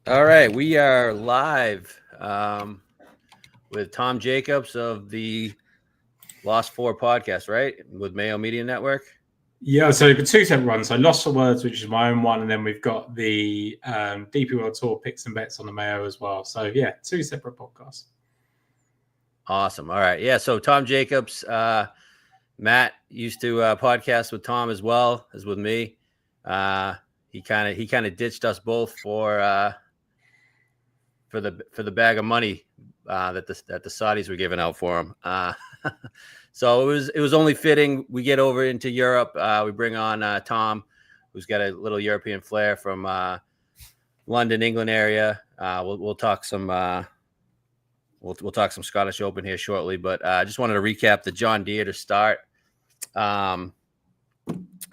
All right, we are live with Tom Jacobs of the Lost Four podcast, right? With Mayo Media Network. Yeah, so we've got two separate ones. So Lost for Words, which is my own one, and then we've got the DP World Tour picks and bets on the Mayo as well. So yeah, two separate podcasts. Awesome. All right, yeah. So Tom Jacobs, Matt used to podcast with Tom as well as with me. He kind of ditched us both for the bag of money that the Saudis were giving out for him. So it was only fitting we get over into Europe. We bring on Tom, who's got a little European flair from London, England area. We'll talk some we'll talk some Scottish Open here shortly, but I just wanted to recap the John Deere to start. John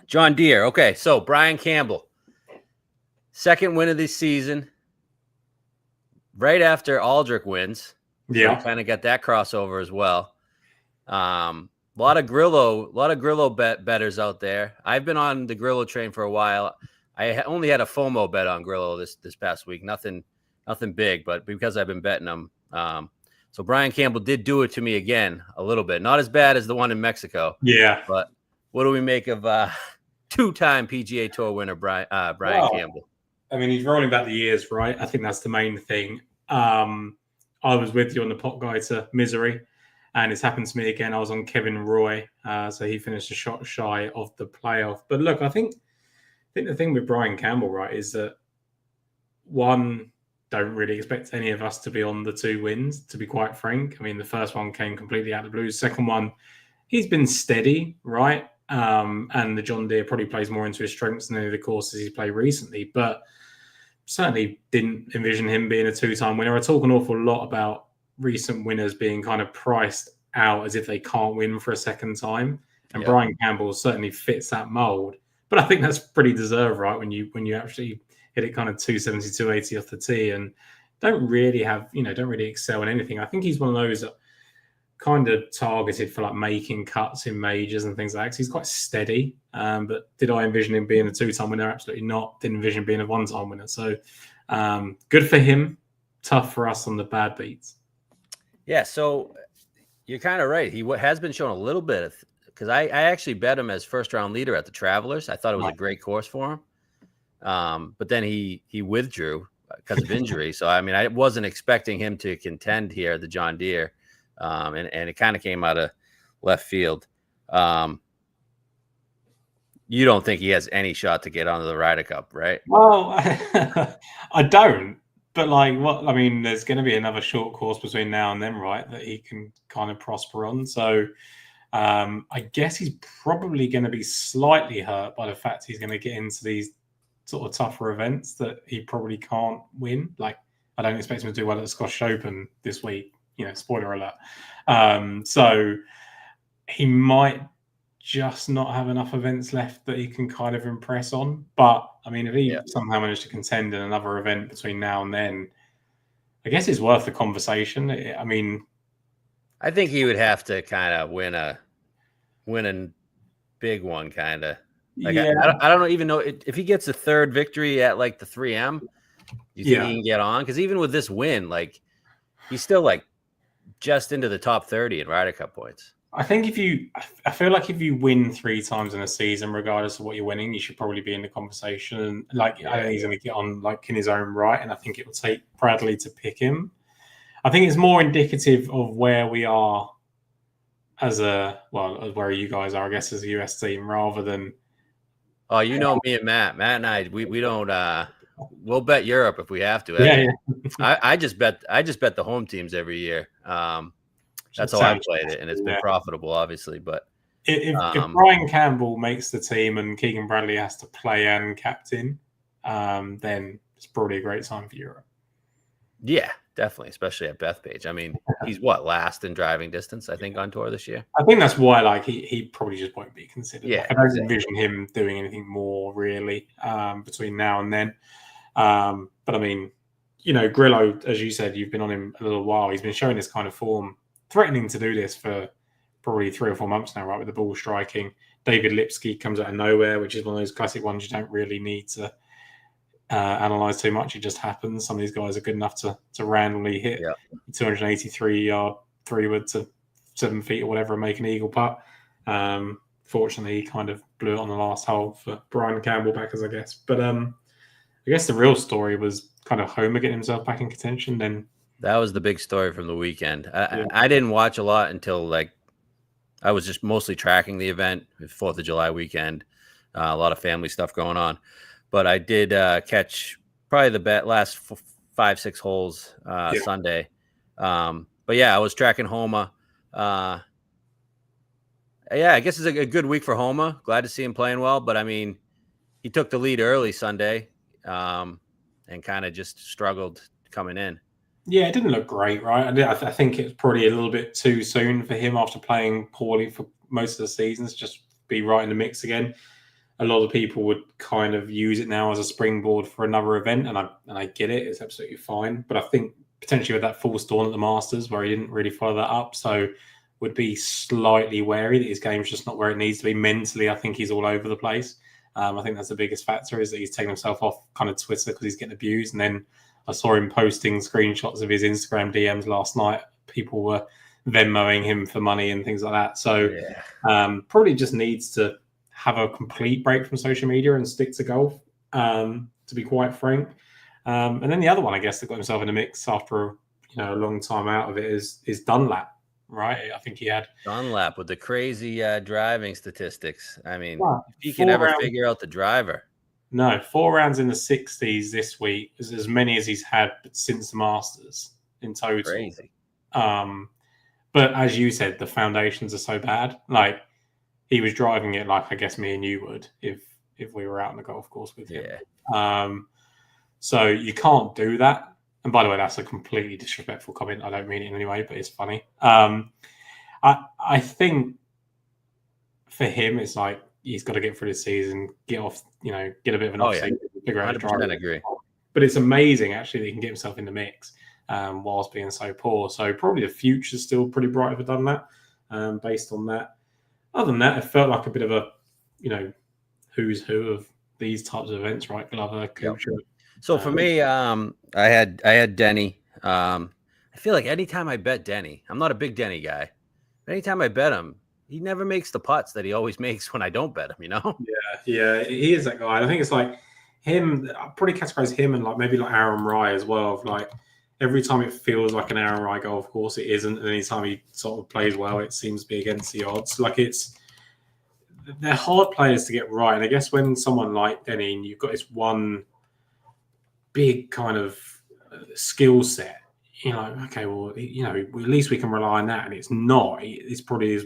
Deere. Okay, so Brian Campbell, second win of this season, right after Aldrich wins. Yeah, so kind of got that crossover as well. A lot of Grillo betters out there. I've been on the Grillo train for a while. I only had a FOMO bet on Grillo this past week. Nothing big, but because I've been betting them. So Brian Campbell did do it to me again a little bit. Not as bad as the one in Mexico. yeah. But what do we make of two-time PGA Tour winner Brian Campbell? I mean, he's rolling back the years, right? I think that's the main thing. I was with you on the pot guide to misery, and it's happened to me again. I was on Kevin Roy, so he finished a shot shy of the playoff. But look, I think the thing with Brian Campbell, right, is that one, don't really expect any of us to be on the two wins, to be quite frank. I mean, the first one came completely out of the blue. Second one, he's been steady, right? And the John Deere probably plays more into his strengths than any of the courses he's played recently. But certainly didn't envision him being a two-time winner. I talk an awful lot about recent winners being kind of priced out as if they can't win for a second time. And Brian Campbell certainly fits that mold. But I think that's pretty deserved, right? When you actually hit it kind of 270, 280 off the tee and don't really excel in anything. I think he's one of those that kind of targeted for like making cuts in majors and things like that. He's quite steady. But did I envision him being a two-time winner? Absolutely not. Didn't envision being a one-time winner. So good for him. Tough for us on the bad beats. Yeah, so you're kind of right. He has been shown a little bit of, because I actually bet him as first-round leader at the Travelers. I thought it was a great course for him. But then he withdrew because of injury. So, I mean, I wasn't expecting him to contend here at the John Deere. And it kind of came out of left field. You don't think he has any shot to get onto the Ryder Cup, right? Well, I don't. But there's going to be another short course between now and then, right, that he can kind of prosper on. So I guess he's probably going to be slightly hurt by the fact he's going to get into these sort of tougher events that he probably can't win. Like, I don't expect him to do well at the Scottish Open this week. Spoiler alert. So he might just not have enough events left that he can kind of impress on. But I mean, if he somehow managed to contend in another event between now and then, I guess it's worth the conversation. I mean, I think he would have to kind of win a big one, kind of. Like, yeah. I don't even know if he gets a third victory at like the 3M. You think he can get on? Because even with this win, like, he's still like just into the top 30 in Ryder Cup points. I feel like if you win 3 times in a season, regardless of what you're winning, you should probably be in the conversation. And I think he's going to get on like in his own right, and I think it will take Bradley to pick him. I think it's more indicative of where we are where you guys are, I guess, as a US team, rather than. Oh, me and Matt. Matt and I, we don't. We'll bet Europe if we have to. Yeah. I just bet the home teams every year. That's how I played it, and it's been profitable, obviously. But if Brian Campbell makes the team and Keegan Bradley has to play and captain, then it's probably a great time for Europe. Yeah, definitely, especially at Bethpage. I mean, he's last in driving distance, I think, on tour this year. I think that's why, he probably just won't be considered. Yeah, I don't envision him doing anything more really between now and then. But I mean, Grillo, as you said, you've been on him a little while. He's been showing this kind of form, threatening to do this for probably 3 or 4 months now, right, with the ball striking. David Lipsky comes out of nowhere, which is one of those classic ones you don't really need to analyze too much. It just happens. Some of these guys are good enough to randomly hit 283-yard 3-wood to 7 feet or whatever and make an eagle putt. Fortunately, he kind of blew it on the last hole for Brian Campbell backers, I guess. But I guess the real story was kind of Homer getting himself back in contention. Then that was the big story from the weekend. I didn't watch a lot until like I was just mostly tracking the event, 4th of July weekend. A lot of family stuff going on. But I did catch probably the last 5-6 holes Sunday. But yeah, I was tracking Homa. Yeah, I guess it's a good week for Homa. Glad to see him playing well. But I mean, he took the lead early Sunday and kind of just struggled coming in. Yeah, it didn't look great, right? I think it's probably a little bit too soon for him after playing poorly for most of the seasons, just be right in the mix again. A lot of people would kind of use it now as a springboard for another event, and I get it; it's absolutely fine. But I think potentially with that false dawn at the Masters, where he didn't really follow that up, so would be slightly wary that his game's just not where it needs to be mentally. I think he's all over the place. I think that's the biggest factor is that he's taken himself off kind of Twitter because he's getting abused, and then I saw him posting screenshots of his Instagram DMs last night. People were Venmoing him for money and things like that. So probably just needs to have a complete break from social media and stick to golf, to be quite frank. And then the other one, I guess, that got himself in the mix after a long time out of it is Dunlap, right? I think he had Dunlap with the crazy driving statistics. I mean, if he four can ever rounds- figure out the driver. No, 4 rounds in the 60s this week is as many as he's had since the Masters in total. Crazy. But as you said, the foundations are so bad. Like, he was driving it like I guess me and you would if we were out on the golf course with him. Yeah. So you can't do that. And by the way, that's a completely disrespectful comment. I don't mean it in any way, but it's funny. I think for him, it's like he's got to get through the season, get off, get a bit of an off-season, figure out 100% agree. But it's amazing actually that he can get himself in the mix whilst being so poor. So probably the future's still pretty bright if I've done that based on that. Other than that, it felt like a bit of a, who's who of these types of events, right? Glover, Kuchar. Yep. So for me, I had Denny. I feel like anytime I bet Denny, I'm not a big Denny guy. But anytime I bet him, he never makes the putts that he always makes when I don't bet him, Yeah, he is that guy. And I think it's like him, I'd probably categorize him and maybe Aaron Rye as well. Of every time it feels like an Aaron Rye golf course, it isn't. And anytime he sort of plays well, it seems to be against the odds. They're hard players to get right. And I guess when someone like Denny, and you've got this one big kind of skill set, okay, well, at least we can rely on that. And it's not. It's probably his,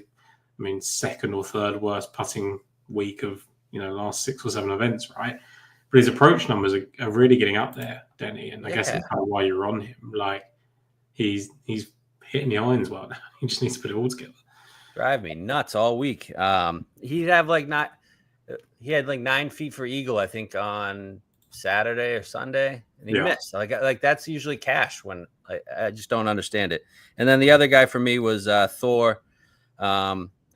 second or third worst putting week of, last 6 or 7 events, right? But his approach numbers are really getting up there, Denny. And I guess that's kind of why you're on him. He's hitting the irons well now. He just needs to put it all together. Drive me nuts all week. He had 9 feet for eagle, I think, on Saturday or Sunday, and he missed. Like that's usually cash when I just don't understand it. And then the other guy for me was Thor.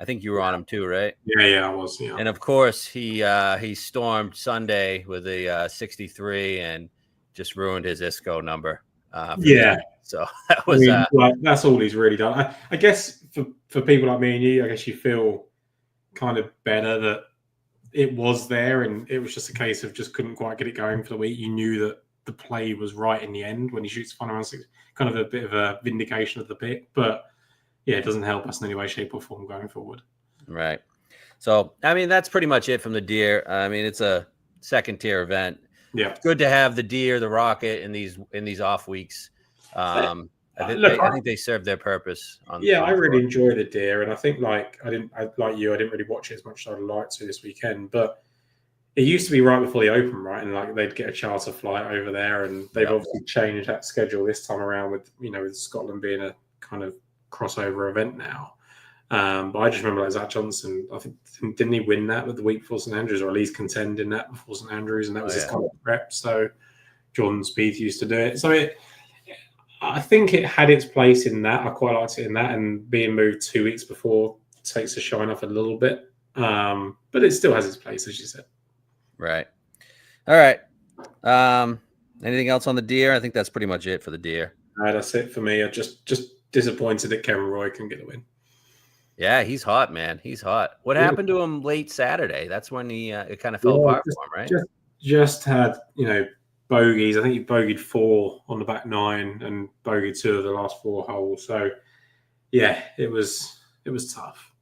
I think you were on him too, right? Yeah, I was. Yeah. And of course he stormed Sunday with a 63 and just ruined his ISCO number. So that was that's all he's really done. I guess for people like me and you, I guess you feel kind of better that it was there and it was just a case of just couldn't quite get it going for the week. You knew that the play was right in the end when he shoots final round 6. Kind of a bit of a vindication of the pick, but yeah, it doesn't help us in any way, shape, or form going forward. Right. So that's pretty much it from the Deere. It's a second tier event. Yeah, it's good to have the Deere, the Rocket in these off weeks. I think they serve their purpose. I really enjoy the Deere, and I think I didn't really watch it as much as I'd like to this weekend. But it used to be right before the Open, right, and they'd get a charter flight over there, and they've obviously changed that schedule this time around with with Scotland being a kind of crossover event now. But I just remember Zach Johnson, I think, didn't he win that with the week before St Andrews, or at least contend in that before St Andrews, and that was his kind of prep. So Jordan Spieth used to do it. So I think it had its place in that. I quite liked it in that, and being moved 2 weeks before takes the shine off a little bit. But it still has its place, as you said. Right. All right. Anything else on the Deere? I think that's pretty much it for the Deere. That's it for me. I'm just disappointed that Kevin Roy couldn't get the win. Yeah, he's hot, man. He's hot. What happened to him late Saturday? That's when he it kind of fell apart for him, right? Just had, bogeys. I think he bogeyed 4 on the back 9 and bogeyed 2 of the last 4 holes. So yeah, it was tough.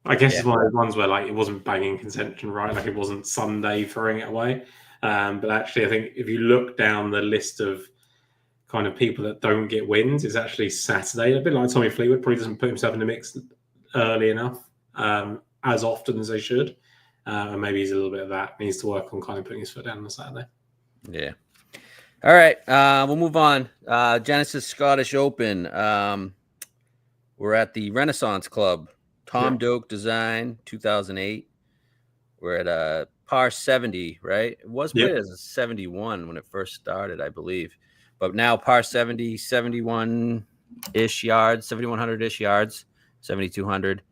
I guess it's one of those ones where like it wasn't banging contention, right? Like it wasn't Sunday throwing it away. But actually, I think if you look down the list of kind of people that don't get wins, it's actually Saturday. A bit like Tommy Fleetwood probably doesn't put himself in the mix early enough, as often as they should. And maybe he's a little bit of that. He needs to work on kind of putting his foot down on Saturday. Yeah. All right. We'll move on. Genesis Scottish Open. We're at the Renaissance Club. Tom Doak Design, 2008. We're at par 70, right? It was played as a 71 when it first started, I believe. But now par 70, 71-ish yards, 7,100-ish yards, 7,200.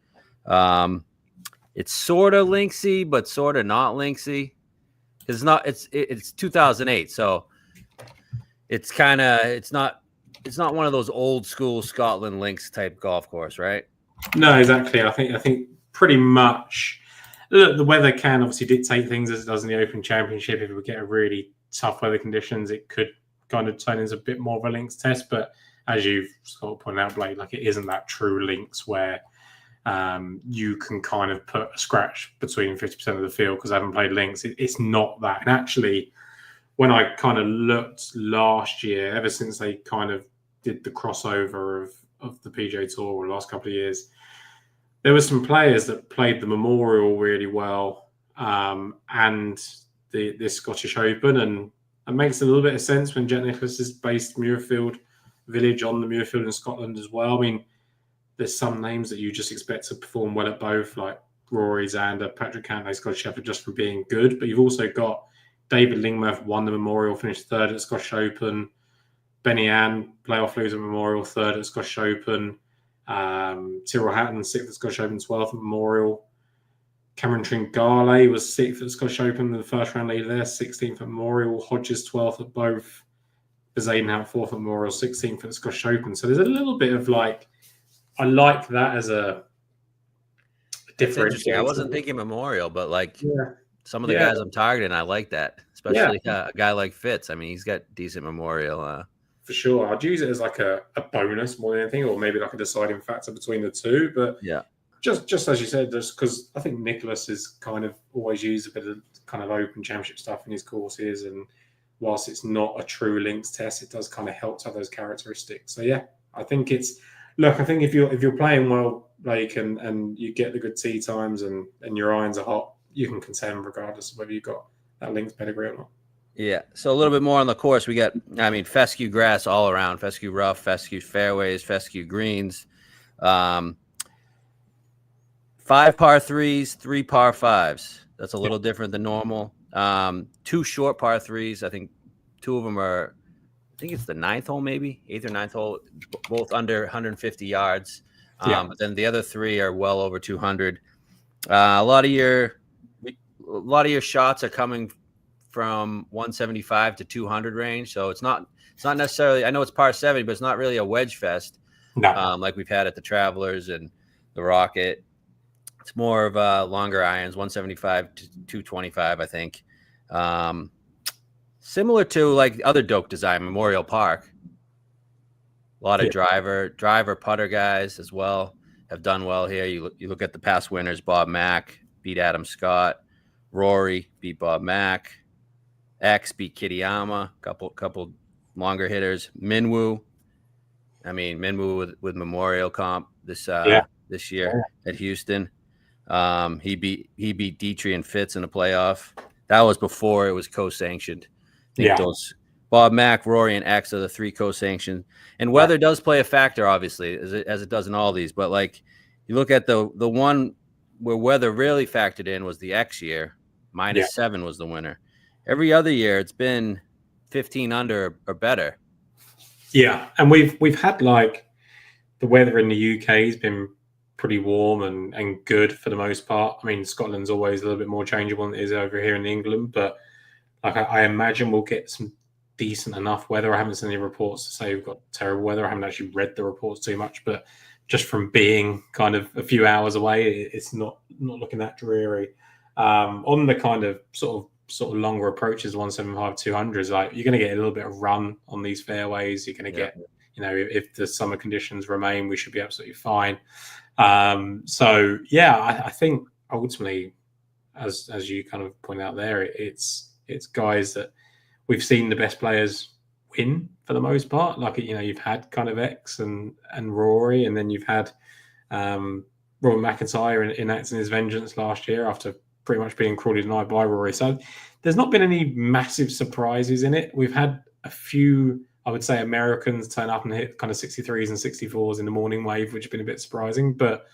It's sort of linksy, but sort of not linksy. It's 2008, so it's not one of those old school Scotland links type golf course, right? No, exactly. I think pretty much the weather can obviously dictate things as it does in the Open Championship. If we get a really tough weather conditions, it could kind of turn into a bit more of a links test. But as you've sort of pointed out, Blake, like it isn't that true links where you can kind of put a scratch between 50% of the field because I haven't played links. It's not that. And actually, when I kind of looked last year, ever since they kind of did the crossover of the PGA Tour the last couple of years, there were some players that played the Memorial really well and this Scottish Open, and it makes a little bit of sense when Jack Nicklaus is based Muirfield Village on the Muirfield in Scotland as well. I mean, there's some names that you just expect to perform well at both, like Rory Zander, Patrick Cantlay, Scottish Shepherd, just for being good. But you've also got David Lingmerth won the Memorial, finished 3rd at the Scottish Open. Benny Ann, playoff loser Memorial, 3rd at Scottish Open. Tyrrell Hatton, 6th at Scottish Open, 12th at Memorial. Cameron Tringale was 6th at Scottish Open, the first round leader there, 16th at Memorial. Hodges, 12th at both. Bezadenhout, 4th at Memorial, 16th at the Scottish Open. So there's a little bit of like, I like that as a different. I wasn't thinking Memorial, but like some of the guys I'm targeting, I like that, especially a guy like Fitz. I mean, he's got decent Memorial. For sure. I'd use it as like a bonus more than anything, or maybe like a deciding factor between the two. But just as you said, just because I think Nicholas has kind of always used a bit of kind of Open Championship stuff in his courses, and whilst it's not a true links test, it does kind of help to have those characteristics. So yeah, I think it's I think if you're playing well, like and you get the good tee times and your irons are hot, you can contend regardless of whether you've got that links pedigree or not. Yeah. So a little bit more on the course. We got, fescue grass all around, fescue rough, fescue fairways, fescue greens. 5 par 3s, 3 par 5s. That's a little different than normal. 2 short par 3s. I think 2 of them are, I think it's the 9th hole, maybe 8th or 9th hole, both under 150 yards. But then the other 3 are well over 200. A lot of your shots are coming from 175 to 200 range, so it's not necessarily. I know it's par 70, but it's not really a wedge fest, like we've had at the Travelers and the Rocket. It's more of longer irons, 175 to 225, I think. Similar to like other Doak Design, Memorial Park. A lot of driver putter guys as well have done well here. You look at the past winners: Bob Mack beat Adam Scott, Rory beat Bob Mack. X beat Kitayama, couple longer hitters. Minwoo with Memorial Comp this year at Houston. He beat Dietrich and Fitz in the playoff. That was before it was co-sanctioned. Those Bob Mack, Rory, and X are the 3 co-sanctioned. And weather does play a factor, obviously, as it does in all these. But like you look at the one where weather really factored in was the X year. -7 was the winner. Every other year, it's been 15 under or better. Yeah, and we've had like the weather in the UK has been pretty warm and good for the most part. I mean, Scotland's always a little bit more changeable than it is over here in England, but like I imagine we'll get some decent enough weather. I haven't seen any reports to say we've got terrible weather. I haven't actually read the reports too much, but just from being kind of a few hours away, it's not looking that dreary. On the kind of sort of longer approaches, 175, 200s, like you're going to get a little bit of run on these fairways. You're going to get, if the summer conditions remain, we should be absolutely fine. So yeah, I think ultimately, as you kind of point out there, it's guys that we've seen the best players win for the most part. Like, you've had kind of X and Rory, and then you've had Robert McIntyre enacting his vengeance last year after pretty much being cruelly denied by Rory. So there's not been any massive surprises in it. We've had a few, I would say, Americans turn up and hit kind of 63s and 64s in the morning wave, which has been a bit surprising. But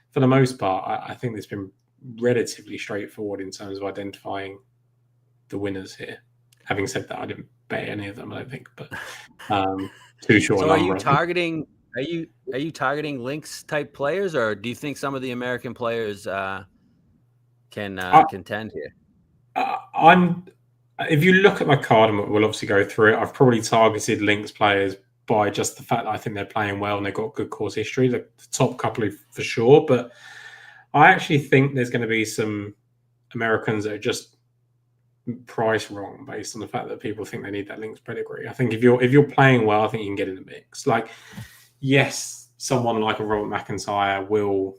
for the most part, I think it's been relatively straightforward in terms of identifying the winners here. Having said that, I didn't bet any of them, I don't think, but too short. So are you targeting links type players, or do you think some of the American players can contend here? If you look at my card, and we'll obviously go through it, I've probably targeted links players by just the fact that I think they're playing well and they've got good course history. The top couple for sure, but I actually think there's going to be some Americans that are just priced wrong based on the fact that people think they need that links pedigree. I think if you're playing well, I think you can get in the mix. Like, yes, someone like a Robert McIntyre will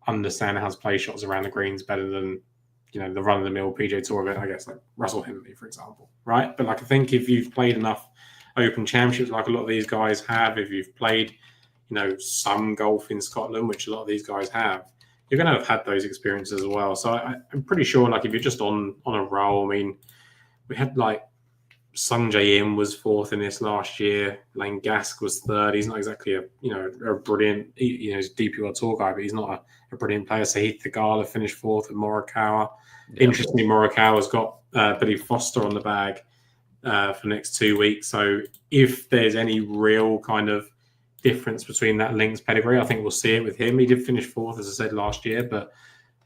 understand how to play shots around the greens better than the run-of-the-mill PGA Tour event, I guess, like Russell Henley, for example, right? But like, I think if you've played enough Open Championships, like a lot of these guys have, if you've played, some golf in Scotland, which a lot of these guys have, you're going to have had those experiences as well. So I'm pretty sure, like, if you're just on a roll, I mean, we had like Sung Jae Im was fourth in this last year. Lane Gask was third. He's not exactly a brilliant, he's a DP Tour guy, but he's not a brilliant player. Sahith Theegala finished fourth with Morikawa. Yeah. Interestingly, Morikawa's got Billy Foster on the bag for the next 2 weeks. So if there's any real kind of difference between that links pedigree, I think we'll see it with him. He did finish fourth, as I said, last year, but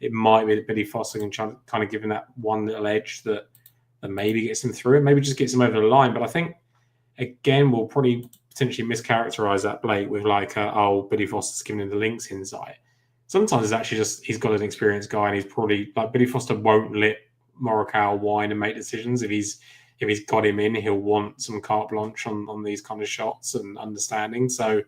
it might be that Billy Foster can kind of give him that one little edge that maybe gets him through it, maybe just gets him over the line. But I think, again, we'll probably potentially mischaracterize that, Blake, with like, Billy Foster's giving him the links insight. Sometimes it's actually just he's got an experienced guy, and he's probably, like, Billy Foster won't let Morikawa whine and make decisions. If he's got him in, he'll want some carte blanche on these kind of shots and understanding. So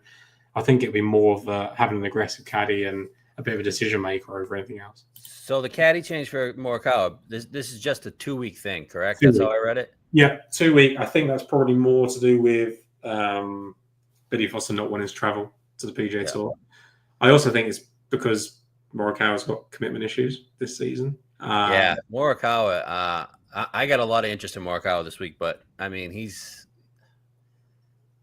I think it'll be more of having an aggressive caddy and a bit of a decision maker over anything else. So the caddy change for Morikawa, this is just a 2-week thing, correct? That's how I read it? Yeah, 2 week. I think that's probably more to do with Billy Foster not wanting to travel to the PGA Tour. I also think it's because Morikawa's got commitment issues this season. Morikawa, I got a lot of interest in Morikawa this week, but I mean,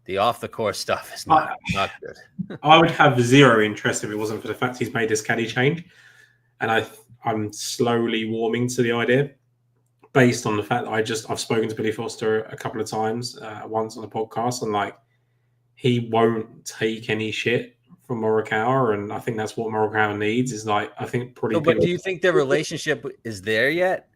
the off the course stuff is not good. I would have zero interest if it wasn't for the fact he's made this caddy change, and I'm slowly warming to the idea, based on the fact that I've spoken to Billy Foster a couple of times, once on the podcast, and like, he won't take any shit from Morikawa, and I think that's what Morikawa needs. Is like, I think probably. But do you think their relationship is there yet?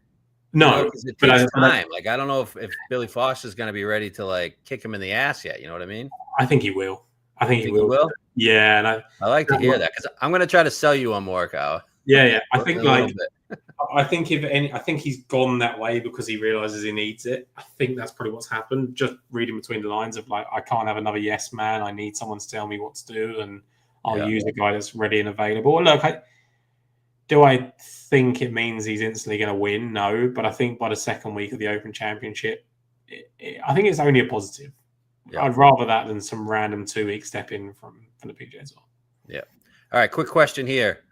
No, because it takes time. Like, I don't know if Billy Foster's going to be ready to like kick him in the ass yet. You know what I mean? I think he will. I think he will. Yeah, and I like to hear that, because I'm going to try to sell you on Morikawa. Yeah. I think I think he's gone that way because he realizes he needs it. I think that's probably what's happened. Just reading between the lines of like, I can't have another yes man. I need someone to tell me what to do, and I'll use a guy that's ready and available. Look, do I think it means he's instantly going to win? No, but I think by the second week of the Open Championship, I think it's only a positive. Yeah. I'd rather that than some random 2-week step in from the PGA Tour. Yeah. All right. Quick question here.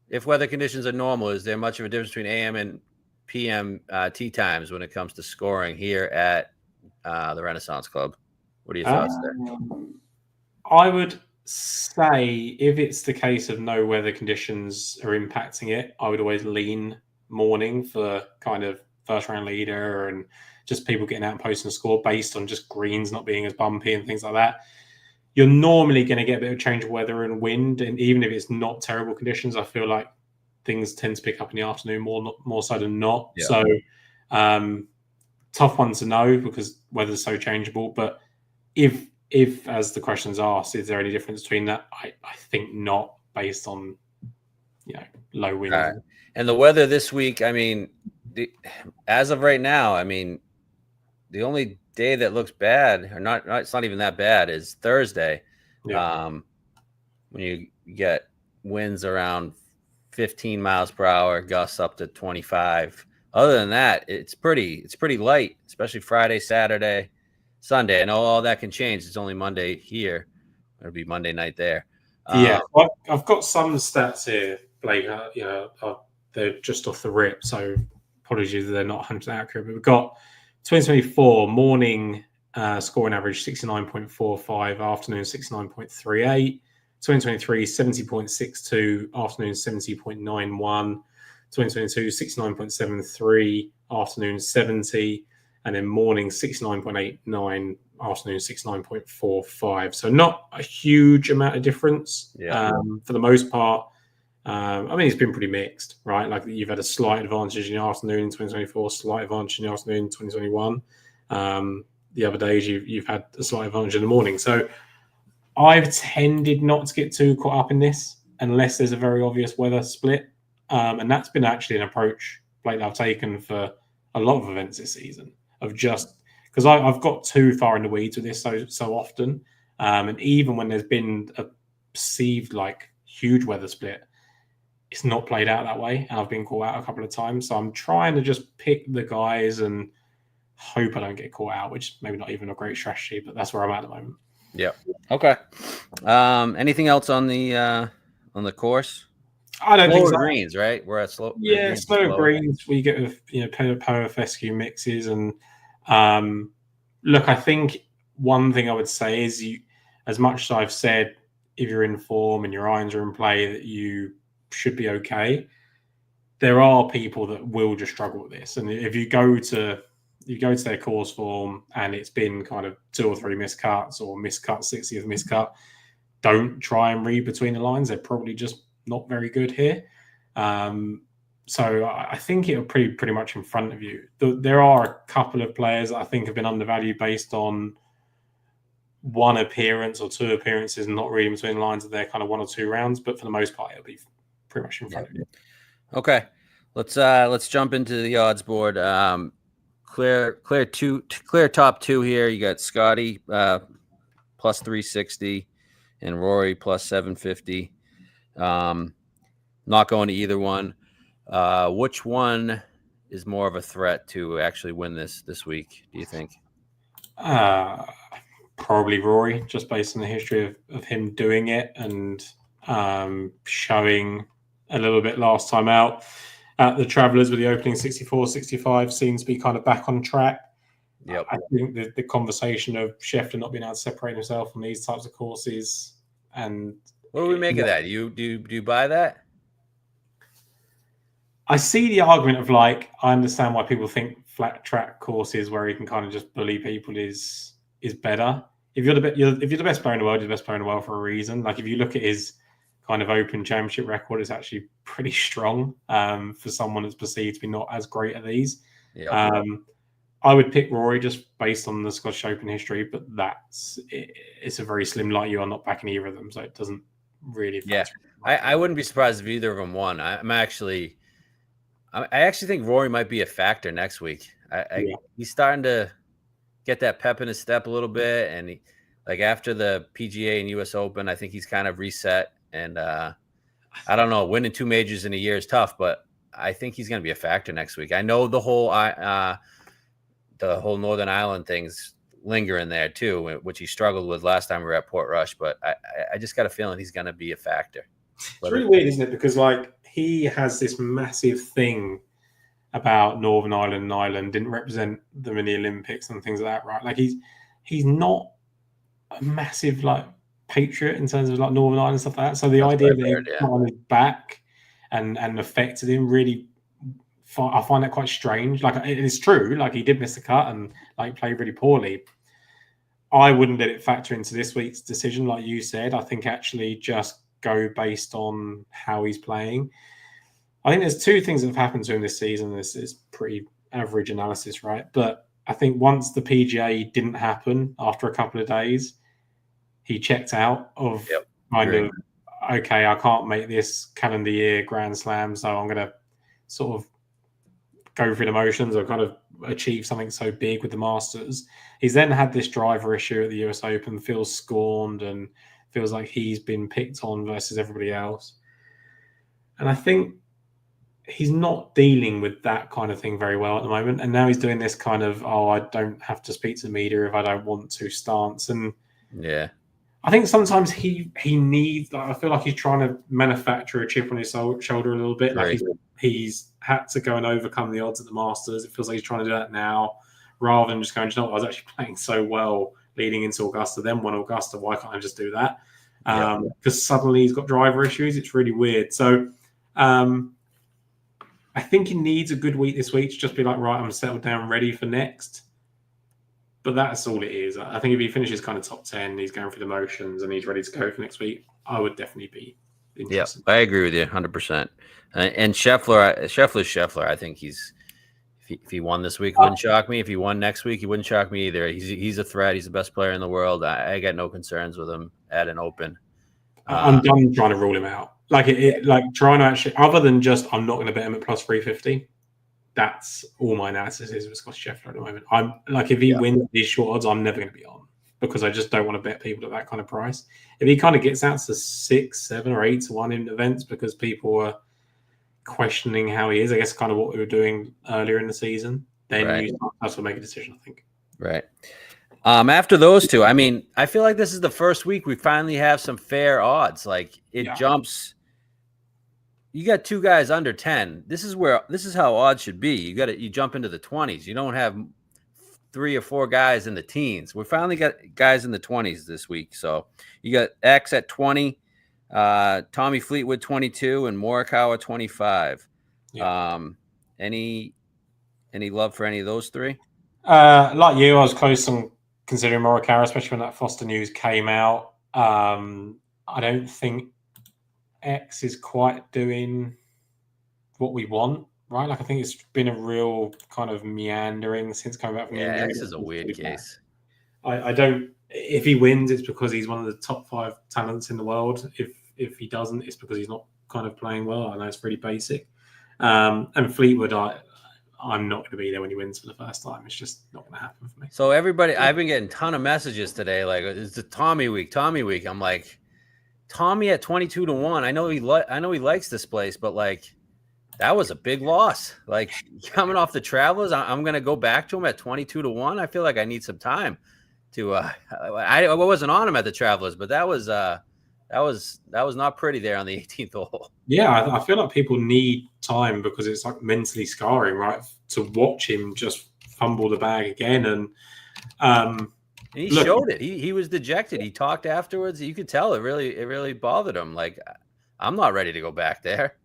If weather conditions are normal, is there much of a difference between AM and PM tee times when it comes to scoring here at the Renaissance Club? What are your thoughts there? I would say if it's the case of no weather conditions are impacting it, I would always lean morning for kind of first round leader and just people getting out and posting a score based on just greens not being as bumpy and things like that. you're normally going to get a bit of change of weather and wind, and even if it's not terrible conditions, I feel like things tend to pick up in the afternoon more so than not. Yeah. So tough one to know because weather's so changeable. But if as the question's asked, is there any difference between that? I think not, based on low wind. Right. And the weather this week, I mean, as of right now, I mean, the only day that looks bad, or not it's not even that bad, is Thursday. Yeah. When you get winds around 15 miles per hour, gusts up to 25. Other than that, it's pretty light, especially Friday, Saturday, Sunday. I know all that can change. It's only Monday here. It'll be Monday night there. Yeah, I've got some stats here, Blake. They're just off the rip, so apologies if they're not 100% accurate. But we've got 2024 morning scoring average 69.45, afternoon 69.38. 2023 70.62, afternoon 70.91. 2022 69.73, afternoon 70, and then morning 69.89, afternoon 69.45. So not a huge amount of difference. For the most part. I mean, it's been pretty mixed, right? Like you've had a slight advantage in the afternoon in 2024, slight advantage in the afternoon in 2021. The other days you've had a slight advantage in the morning. So I've tended not to get too caught up in this unless there's a very obvious weather split. And that's been actually an approach, Blake, that I've taken for a lot of events this season, of just because I've got too far in the weeds with this so often. And even when there's been a perceived like huge weather split, it's not played out that way. And I've been caught out a couple of times. So I'm trying to just pick the guys and hope I don't get caught out, which is maybe not even a great strategy, but that's where I'm at the moment. Yeah. Okay. Anything else on the course? I don't think so. Greens, right? We're at slow. Yeah, slow greens. We get with power fescue mixes, and look, I think one thing I would say is as much as I've said, if you're in form and your irons are in play, that you should be okay. There are people that will just struggle with this, and if you go to their course form and it's been kind of 2 or 3 miscuts or miscut 60th miscut, don't try and read between the lines. They're probably just not very good here. So I think it'll pretty much in front of you. There are a couple of players that I think have been undervalued based on 1 appearance or 2 appearances and not reading between the lines of their kind of 1 or 2 rounds. But for the most part, it'll be pretty much in front of you. Okay, let's jump into the odds board. Clear top 2 here. You got Scotty plus 360 and Rory plus 750. Not going to either one. Which one is more of a threat to actually win this week, do you think? Probably Rory, just based on the history of him doing it and showing a little bit last time out at the Travellers with the opening 64-65 seems to be kind of back on track. Yep. I think the conversation of Scheffler not being able to separate himself from these types of courses, and what do we make of that? Do you buy that? I see the argument of like, I understand why people think flat track courses where you can kind of just bully people is better. If you're the best player in the world, you're the best player in the world for a reason. Like if you look at his kind of Open Championship record, it's actually pretty strong for someone that's perceived to be not as great at these. Yep. I would pick Rory just based on the Scottish Open history, but it's a very slim light. You are not backing either of them, so it doesn't really. Yeah, I wouldn't be surprised if either of them won. I actually think Rory might be a factor next week. He's starting to get that pep in his step a little bit, and like after the PGA and US Open, I think he's kind of reset. And I don't know, winning 2 majors in a year is tough, but I think he's going to be a factor next week. I know the whole Northern Ireland things linger in there too, which he struggled with last time we were at Portrush. But I just got a feeling he's going to be a factor. It's really weird, isn't it? Because like he has this massive thing about Northern Ireland and Ireland, didn't represent them in the Olympics and things like that, right? Like he's not a massive like patriot in terms of like Northern Ireland and stuff like that. So the idea that he got on his back and affected him really, I find that quite strange. Like it's true, like he did miss the cut and like played really poorly. I wouldn't let it factor into this week's decision, like you said. I think actually just go based on how he's playing. I think there's two things that have happened to him this season. This is pretty average analysis, right? But I think once the PGA didn't happen after a couple of days, he checked out of kind of, okay, I can't make this calendar year Grand Slam, so I'm going to sort of go through the motions or kind of achieve something so big with the Masters. He's then had this driver issue at the US Open, feels scorned and feels like he's been picked on versus everybody else. And I think he's not dealing with that kind of thing very well at the moment. And now he's doing this kind of, I don't have to speak to the media if I don't want to stance. And yeah, I think sometimes he needs, like, I feel like he's trying to manufacture a chip on his shoulder a little bit. Like he's had to go and overcome the odds at the Masters. It feels like he's trying to do that now rather than just going, you know what, I was actually playing so well leading into Augusta, then won Augusta. Why can't I just do that? Because suddenly he's got driver issues. It's really weird. So I think he needs a good week this week to just be like, right, I'm settled down, ready for next. But that's all it is. I think if he finishes kind of top 10, he's going through the motions and he's ready to go for next week, I would definitely be interested. Yeah, I agree with you 100%. And Scheffler, I think if he won this week, it wouldn't shock me. If he won next week, he wouldn't shock me either. He's a threat. He's the best player in the world. I got no concerns with him at an Open. I'm done trying to rule him out. Like trying to actually, other than just, I'm not going to bet him at plus 350. That's all my analysis is with Scott Scheffler at the moment. I'm like, if he wins these short odds, I'm never going to be on because I just don't want to bet people at that kind of price. If he kind of gets out to 6, 7, or 8 to 1 in events because people are questioning how he is, I guess kind of what we were doing earlier in the season, then you have to make a decision, I think. Right. After those two, I mean, I feel like this is the first week we finally have some fair odds. Like it jumps. You got two guys under 10. This is how odds should be. You jump into the 20s. You don't have 3 or 4 guys in the teens. We finally got guys in the 20s this week. So you got X at 20, Tommy Fleetwood 22, and Morikawa 25. Yeah. Any love for any of those three? Like you, I was close on considering Morikawa, especially when that Foster news came out. I don't think X is quite doing what we want, right? Like I think it's been a real kind of meandering since coming back from the injury. X is a weird case. I don't. If he wins, it's because he's one of the top 5 talents in the world. If he doesn't, it's because he's not kind of playing well. I know it's pretty basic. And Fleetwood, I'm not going to be there when he wins for the first time. It's just not going to happen for me. So everybody, I've been getting a ton of messages today. Like, it's the Tommy week. I'm like, Tommy at 22 to 1. I know he likes this place, but like, that was a big loss. Like coming off the Travelers, I'm going to go back to him at 22 to 1. I feel like I need some time to. I wasn't on him at the Travelers, but that was not pretty there on the 18th hole. Yeah, I feel like people need time because it's like mentally scarring, right? To watch him just fumble the bag again, and he showed it. He was dejected. He talked afterwards. You could tell it really bothered him. Like, I'm not ready to go back there.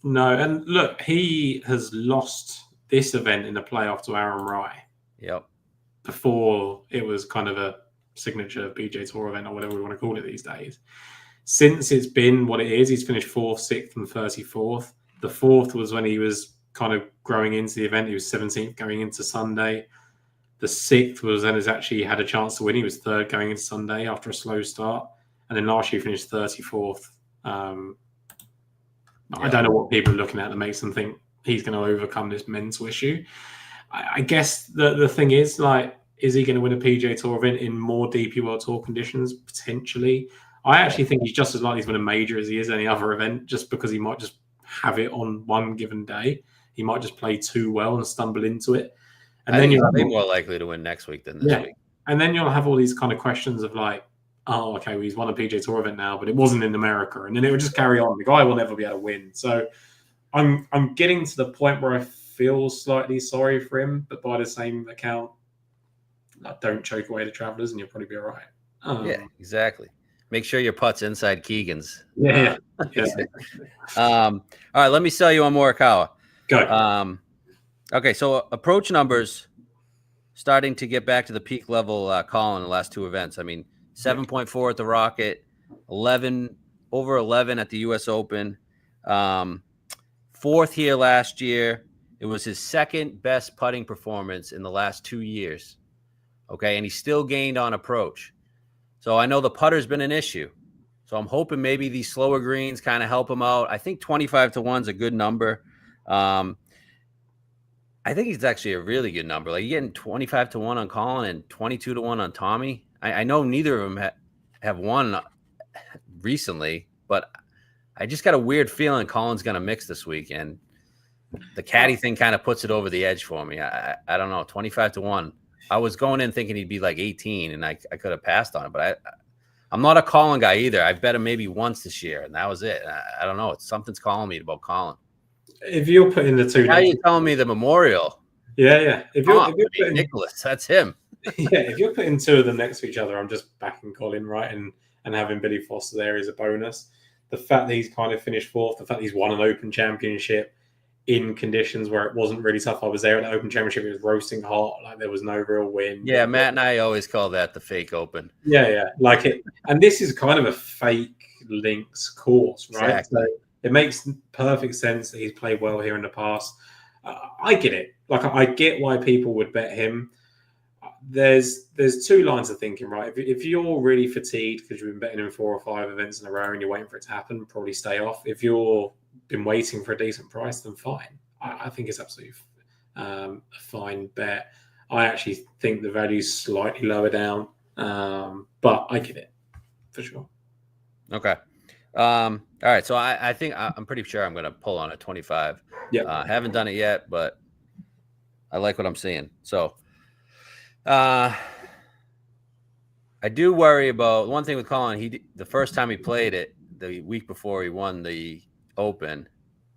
No, and look, he has lost this event in the playoff to Aaron Rai. Yep. Before it was kind of a signature PGA Tour event or whatever we want to call it these days. Since it's been what it is, he's finished 4th, 6th, and 34th. The 4th was when he was kind of growing into the event. He was 17th going into Sunday. The 6th was then he's actually had a chance to win. He was 3rd going into Sunday after a slow start. And then last year he finished 34th. I don't know what people are looking at that makes them think he's going to overcome this mental issue. I guess the thing is, like, is he going to win a PGA Tour event in more DP World Tour conditions? Potentially. I actually think he's just as likely to win a major as he is any other event, just because he might just have it on one given day. He might just play too well and stumble into it. And then you're more likely to win next week than this week. And then you'll have all these kind of questions of like, oh, okay, well, he's won a PGA Tour event now, but it wasn't in America. And then it would just carry on. The guy will never be able to win. So I'm getting to the point where I feel slightly sorry for him, but by the same account, don't choke away the Travelers and you'll probably be all right. Yeah, exactly. Make sure your putt's inside Keegan's. Yeah. All right, let me sell you on Morikawa. Go. Okay, so approach numbers, starting to get back to the peak level, Colin, in the last two events. I mean, 7.4 at the Rocket, 11 over 11 at the U.S. Open, fourth here last year. It was his second best putting performance in the last 2 years. Okay, and he still gained on approach. So I know the putter's been an issue. So I'm hoping maybe these slower greens kind of help him out. I think 25 to 1 is a good number. I think he's actually a really good number. Like, you're getting 25 to 1 on Colin and 22 to 1 on Tommy. I know neither of them have won recently, but I just got a weird feeling Colin's going to mix this week. And the caddy thing kind of puts it over the edge for me. I don't know, 25 to 1. I was going in thinking he'd be like 18, and I could have passed on it. But I'm not a Colin guy either. I bet him maybe once this year, and that was it. I don't know. Something's calling me about Colin. If you're putting the two, how are you telling me the Memorial? Yeah. If you're putting Nicholas, that's him. Yeah, if you're putting two of them next to each other, I'm just backing Colin, right? And having Billy Foster there is a bonus. The fact that he's kind of finished fourth, the fact that he's won an Open Championship in conditions where it wasn't really tough. I was there at the Open Championship; it was roasting hot, like there was no real wind. Yeah, Matt and I always call that the fake Open. Yeah, like it. And this is kind of a fake links course, right? Exactly. So it makes perfect sense that he's played well here in the past. I get it. Like, I get why people would bet him. There's two lines of thinking, right? If you're really fatigued because you've been betting in 4 or 5 events in a row and you're waiting for it to happen, probably stay off. If you're been waiting for a decent price, then fine. I think it's absolutely a fine bet. I actually think the value's slightly lower down, but I get it for sure. Okay. All right. So I think I'm pretty sure I'm going to pull on a 25. Yeah. Haven't done it yet, but I like what I'm seeing. So I do worry about one thing with Colin. The first time he played it, the week before he won the Open.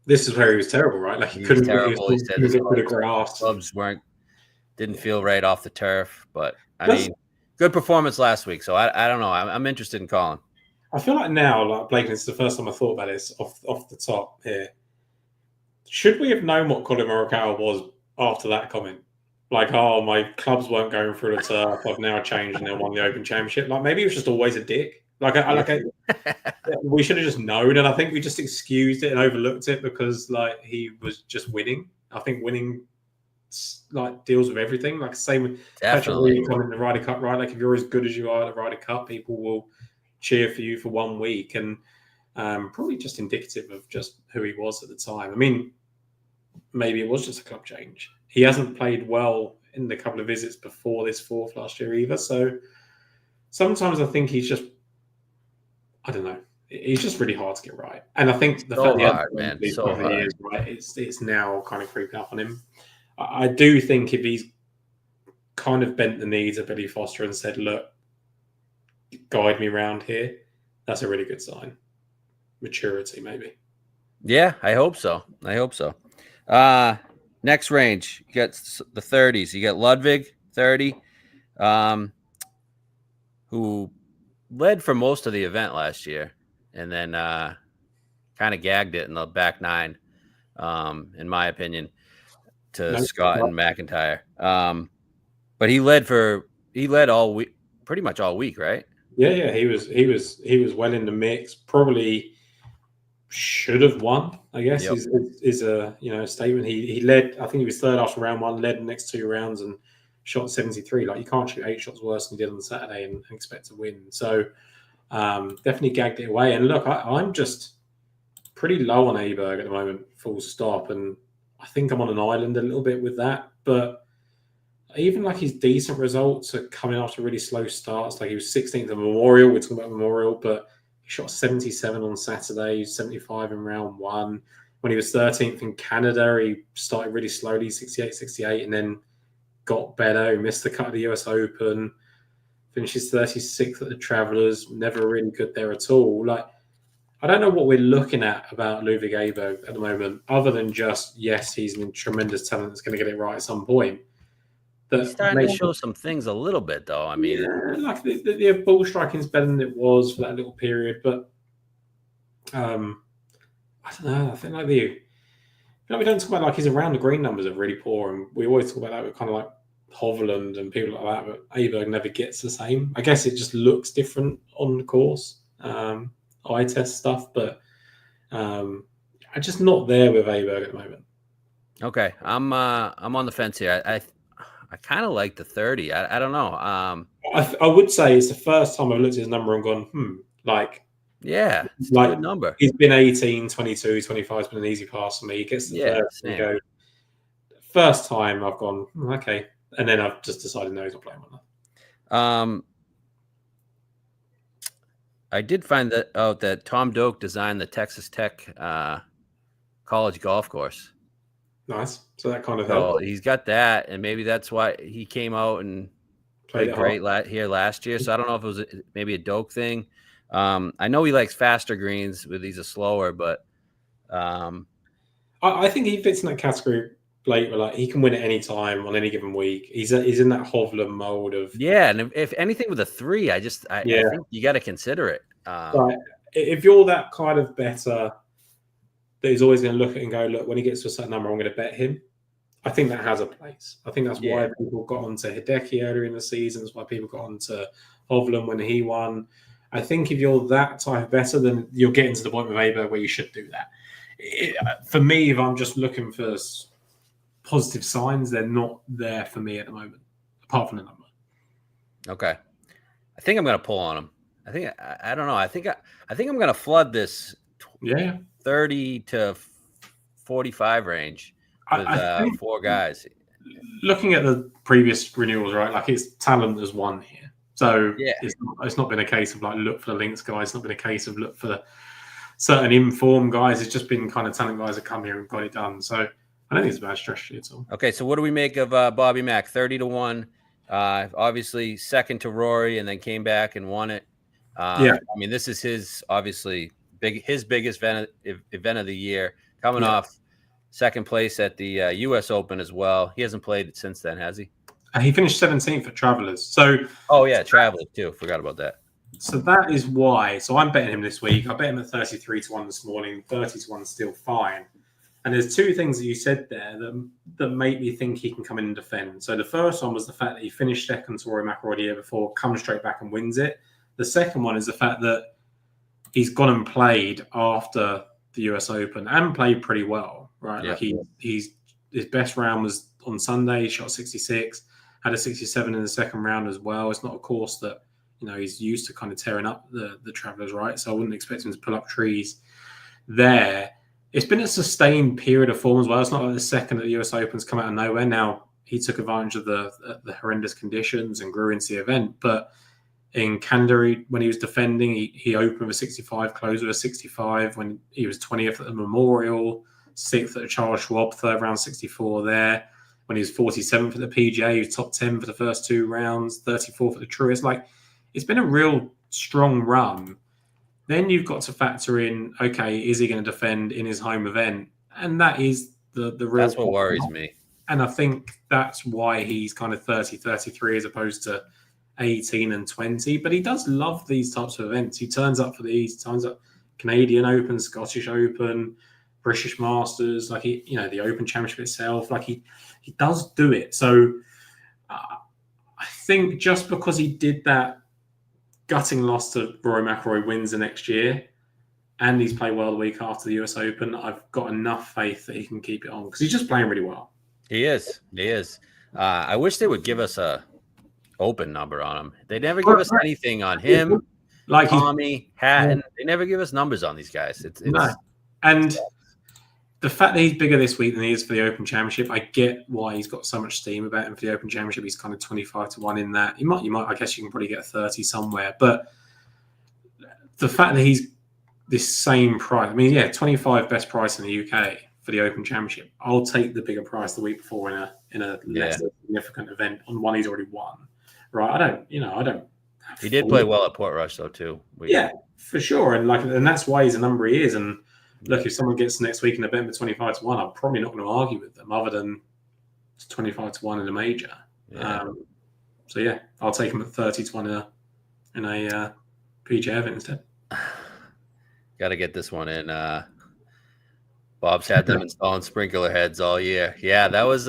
This is where he was terrible, right? Like, he couldn't. Terrible. He said his grass. Clubs didn't feel right off the turf, but I mean, good performance last week. So I don't know. I'm interested in Colin. I feel like now, like, Blake, it's the first time I thought about this off the top here. Should we have known what Colin Morikawa was after that comment? Like, oh, my clubs weren't going through the turf. I've now changed and then won the Open Championship. Like, maybe he was just always a dick. We should have just known, and I think we just excused it and overlooked it because, like, he was just winning. I think winning, like, deals with everything. Like, same with Patrick coming in the Ryder Cup, right? Like, if you're as good as you are at the Ryder Cup, people will cheer for you for 1 week, and probably just indicative of just who he was at the time. I mean, maybe it was just a club change. He hasn't played well in the couple of visits before this fourth last year either. So sometimes I think he's just, I don't know, he's just really hard to get right. And I think the fact that he's over the years, right, it's now kind of creeping up on him. I do think if he's kind of bent the knee to Billy Foster and said, look, guide me around here, that's a really good sign. Maturity, maybe. Yeah, I hope so. Next range, you got the 30s. You got Ludwig, 30, who led for most of the event last year, and then kind of gagged it in the back 9, in my opinion, to Scott and McIntyre. But he led all week, pretty much all week, right? Yeah. He was well in the mix. Probably should have won, I guess. Yep. is a statement. He led. I think he was third after round 1. Led the next 2 rounds and shot 73. Like, you can't shoot 8 shots worse than he did on Saturday and expect to win. So definitely gagged it away. And look, I'm just pretty low on Aberg at the moment, full stop. And I think I'm on an island a little bit with that. But even like his decent results are coming after really slow starts. Like, he was 16th at Memorial. We're talking about Memorial, but he shot 77 on Saturday, 75 in round 1. When he was 13th in Canada, he started really slowly, 68, 68, and then got better. He missed the cut of the US Open, finishes 36th at the Travelers, never really good there at all. Like, I don't know what we're looking at about Ludwig Aberg at the moment, other than just, yes, he's a tremendous talent that's going to get it right at some point. He's starting to show some things a little bit, though. I mean, like the ball striking is better than it was for that little period, but I don't know. I think we don't talk about, like, his around the green numbers are really poor, and we always talk about that with kind of like Hovland and people like that, but Aberg never gets the same. I guess it just looks different on the course, eye test stuff, but I'm just not there with Aberg at the moment. Okay, I'm on the fence here. I kind of like the 30. I don't know. I would say it's the first time I've looked at his number and gone, yeah, it's a like good number. he's been 18, 22, 25 has been an easy pass for me. He gets the 30 and go. First time I've gone, okay. And then I've just decided, no, he's not playing one. I did find out that Tom Doak designed the Texas Tech college golf course. Nice. So that kind of So helped. he's got that, and maybe that's why he came out and played great here last year. So I don't know if it was maybe a Doak thing. I know he likes faster greens, but he's a slower. But I think he fits in that category. Blake, like he can win at any time on any given week. He's in that Hovland mode of and if anything with a 3, I think you got to consider it. Right. If you're that kind of better that he's always going to look at and go, look, when he gets to a certain number, I'm going to bet him. I think that has a place. I think that's why people got onto Hideki earlier in the season. That's why people got onto Hovland when he won. I think if you're that type of better, then you're getting to the point with Aberg where you should do that. For me, if I'm just looking for positive signs, they're not there for me at the moment, apart from the number. Okay. I think I'm going to pull on him. I don't know. I think I'm going to flood this 30 to 45 range with 4 guys. Looking at the previous renewals, right? Like his talent has won here. So it's not been a case of like look for the links guys. It's not been a case of look for certain informed guys. It's just been kind of talent guys that come here and got it done. So I don't think it's a bad strategy at all. Okay, so what do we make of Bobby Mack? 30 to 1. Obviously second to Rory, and then came back and won it. I mean, this is his biggest event of the year, coming off second place at the U.S. Open as well. He hasn't played since then, has he? He finished 17th at Travelers. So Travelers too. Forgot about that. So that is why. So I'm betting him this week. I bet him at 33 to 1 this morning. 30 to 1 is still fine. And there's 2 things that you said there that make me think he can come in and defend. So the first one was the fact that he finished second to Rory McIlroy the year before, comes straight back and wins it. The second one is the fact that he's gone and played after the US Open and played pretty well, right? Yeah. Like his best round was on Sunday. He shot 66, had a 67 in the second round as well. It's not a course that he's used to kind of tearing up the Travelers, right? So I wouldn't expect him to pull up trees there. It's been a sustained period of form as well. It's not like the second that the US Open's come out of nowhere. Now, he took advantage of the horrendous conditions and grew into the event. But in Canada, when he was defending, he opened with a 65, closed with a 65 when he was 20th at the Memorial, 6th at the Charles Schwab, 3rd round 64 there. When he was 47th at the PGA, he was top 10 for the first 2 rounds, 34th at the Truist. Like, it's been a real strong run. Then you've got to factor in, okay, is he going to defend in his home event? And that is the real. That's what worries me. And I think that's why he's kind of 30, 33 as opposed to 18 and 20. But he does love these types of events. He turns up for these, turns up Canadian Open, Scottish Open, British Masters, like the Open Championship itself. Like he does do it. So I think just because he did that gutting loss to Rory McIlroy wins the next year, and he's played well the week after the US Open, I've got enough faith that he can keep it on because he's just playing really well. He is. I wish they would give us a open number on him. They never give us anything on him, like Tommy, Hatton. They never give us numbers on these guys. And the fact that he's bigger this week than he is for the Open Championship, I get why he's got so much steam about him for the Open Championship. He's kind of 25 to 1 in that. You might. I guess you can probably get 30 somewhere. But the fact that he's this same price, 25 best price in the UK for the Open Championship. I'll take the bigger price the week before in a less significant event on one he's already won. Right? I don't. He did play well at Portrush though too. Yeah, for sure, and that's why he's a number he is. And look, if someone gets next week in a bet for 25 to 1, I'm probably not going to argue with them other than it's 25 to 1 in a major. Yeah. I'll take him at 30 to 1 in a PGA event instead. Got to get this one in. Bob's had them installing sprinkler heads all year. Yeah, that was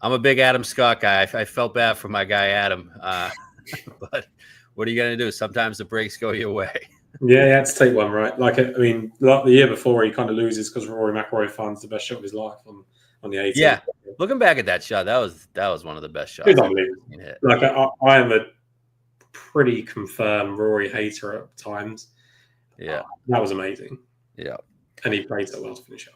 I'm a big Adam Scott guy. I felt bad for my guy Adam, but what are you gonna do? Sometimes the breaks go your way. Yeah, he had to take one, right? Like, I mean, like the year before, he kind of loses because Rory McIlroy finds the best shot of his life on the 18th. Yeah, looking back at that shot, that was one of the best shots It was I've unbelievable. seen hit. Like, I am a pretty confirmed Rory hater at times. Yeah, that was amazing. Yeah, and he played so well to finish off.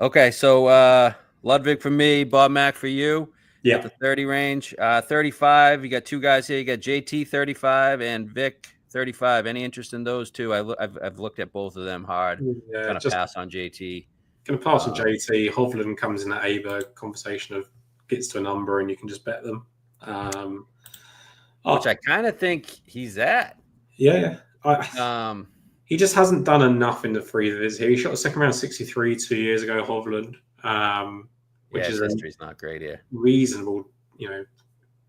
Okay, so Ludwig for me, Bob Mack for you. Yeah, At the 30 range, 35. You got two guys here. You got JT 35 and Vic 35. Any interest in those two? I've looked at both of them hard. yeah. Gonna Just pass on JT. gonna pass on JT. Hovland comes in that Aberg conversation of gets to a number and you can just bet them. Which I kind of think he's at. Yeah. He just hasn't done enough in the three that is here. He shot a second round 63 2 years ago, Hovland. Which is history's not great here. Reasonable,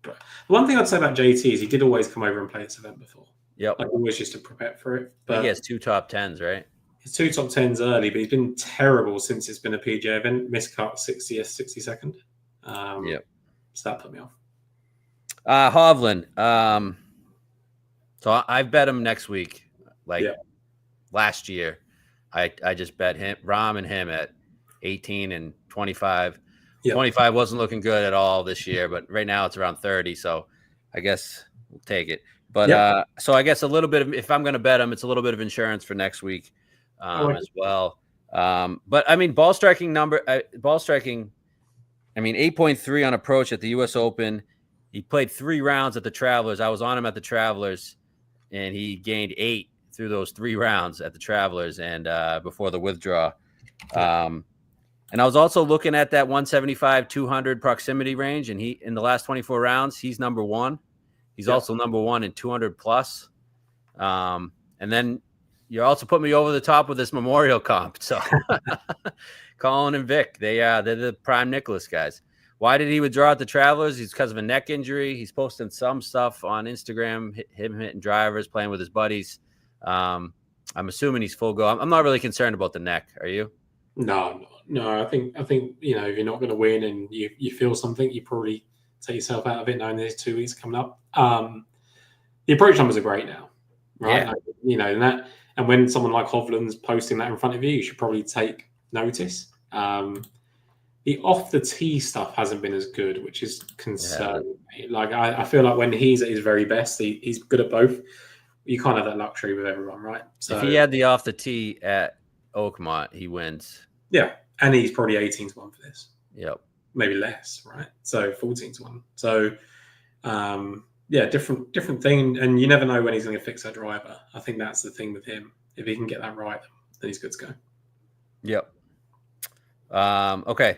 But one thing I'd say about JT is he did always come over and play this event before. Yep. Like always just to prepare for it. But he has 2 top 10s, right? His 2 top 10s early, but he's been terrible since it's been a PGA event. Miscut 60th, 62nd. So that put me off. Hovland. So I bet him next week. Last year, I just bet him, Rahm and him at 18 and 25. 25 wasn't looking good at all this year, but right now it's around 30. So I guess we'll take it. But so I guess a little bit of, if I'm going to bet him, it's a little bit of insurance for next week as well. But I mean, ball striking, I mean, 8.3 on approach at the US Open. He played 3 rounds at the Travelers. I was on him at the Travelers, and he gained 8 through those 3 rounds at the Travelers and before the withdraw. And I was also looking at that 175-200 proximity range, and he in the last 24 rounds, he's number 1. He's also number 1 in 200 plus. And then you also put me over the top with this Memorial comp. So Colin and Vic, they're the prime Nicklaus guys. Why did he withdraw at the Travelers? He's because of a neck injury. He's posting some stuff on Instagram, him hitting drivers, playing with his buddies. I'm assuming he's full go. I'm not really concerned about the neck. Are you? No. I think if you're not going to win and you feel something, you probably take yourself out of it knowing there's 2 weeks coming up. The approach numbers are great now, right? Yeah. And when someone like Hovland's posting that in front of you, you should probably take notice. The off the tee stuff hasn't been as good, which is concerning. Yeah. Like I feel like when he's at his very best, he's good at both. You can't have that luxury with everyone, right? So if he had the off the tee at Oakmont, he wins. Yeah, and he's probably 18-1 for this. Yep, maybe less, right? So 14-1. So different thing, and you never know when he's going to fix that driver. I think that's the thing with him. If he can get that right, then he's good to go. Yep. Okay.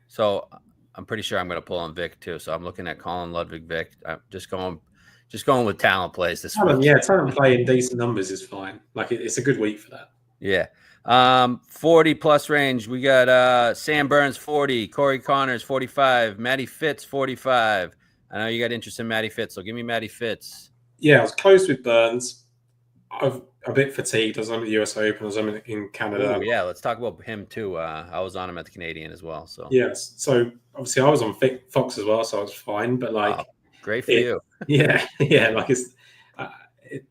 So I'm pretty sure I'm going to pull on Vic too. So I'm looking at Colin, Ludwig, Vic. I'm just going with talent plays this week. Yeah, talent play in decent numbers is fine. Like it's a good week for that. Yeah. 40 plus range. We got Sam Burns 40, Corey Connors 45, Matty Fitz 45. I know you got interest in Matty Fitz, so give me Matty Fitz. Yeah, I was close with Burns. I'm a bit fatigued. I was on the US Open. I was on in Canada. Ooh, yeah, let's talk about him too. I was on him at the Canadian as well. So yes, so obviously I was on Fox as well, so I was fine. But great for you. Yeah. Like it's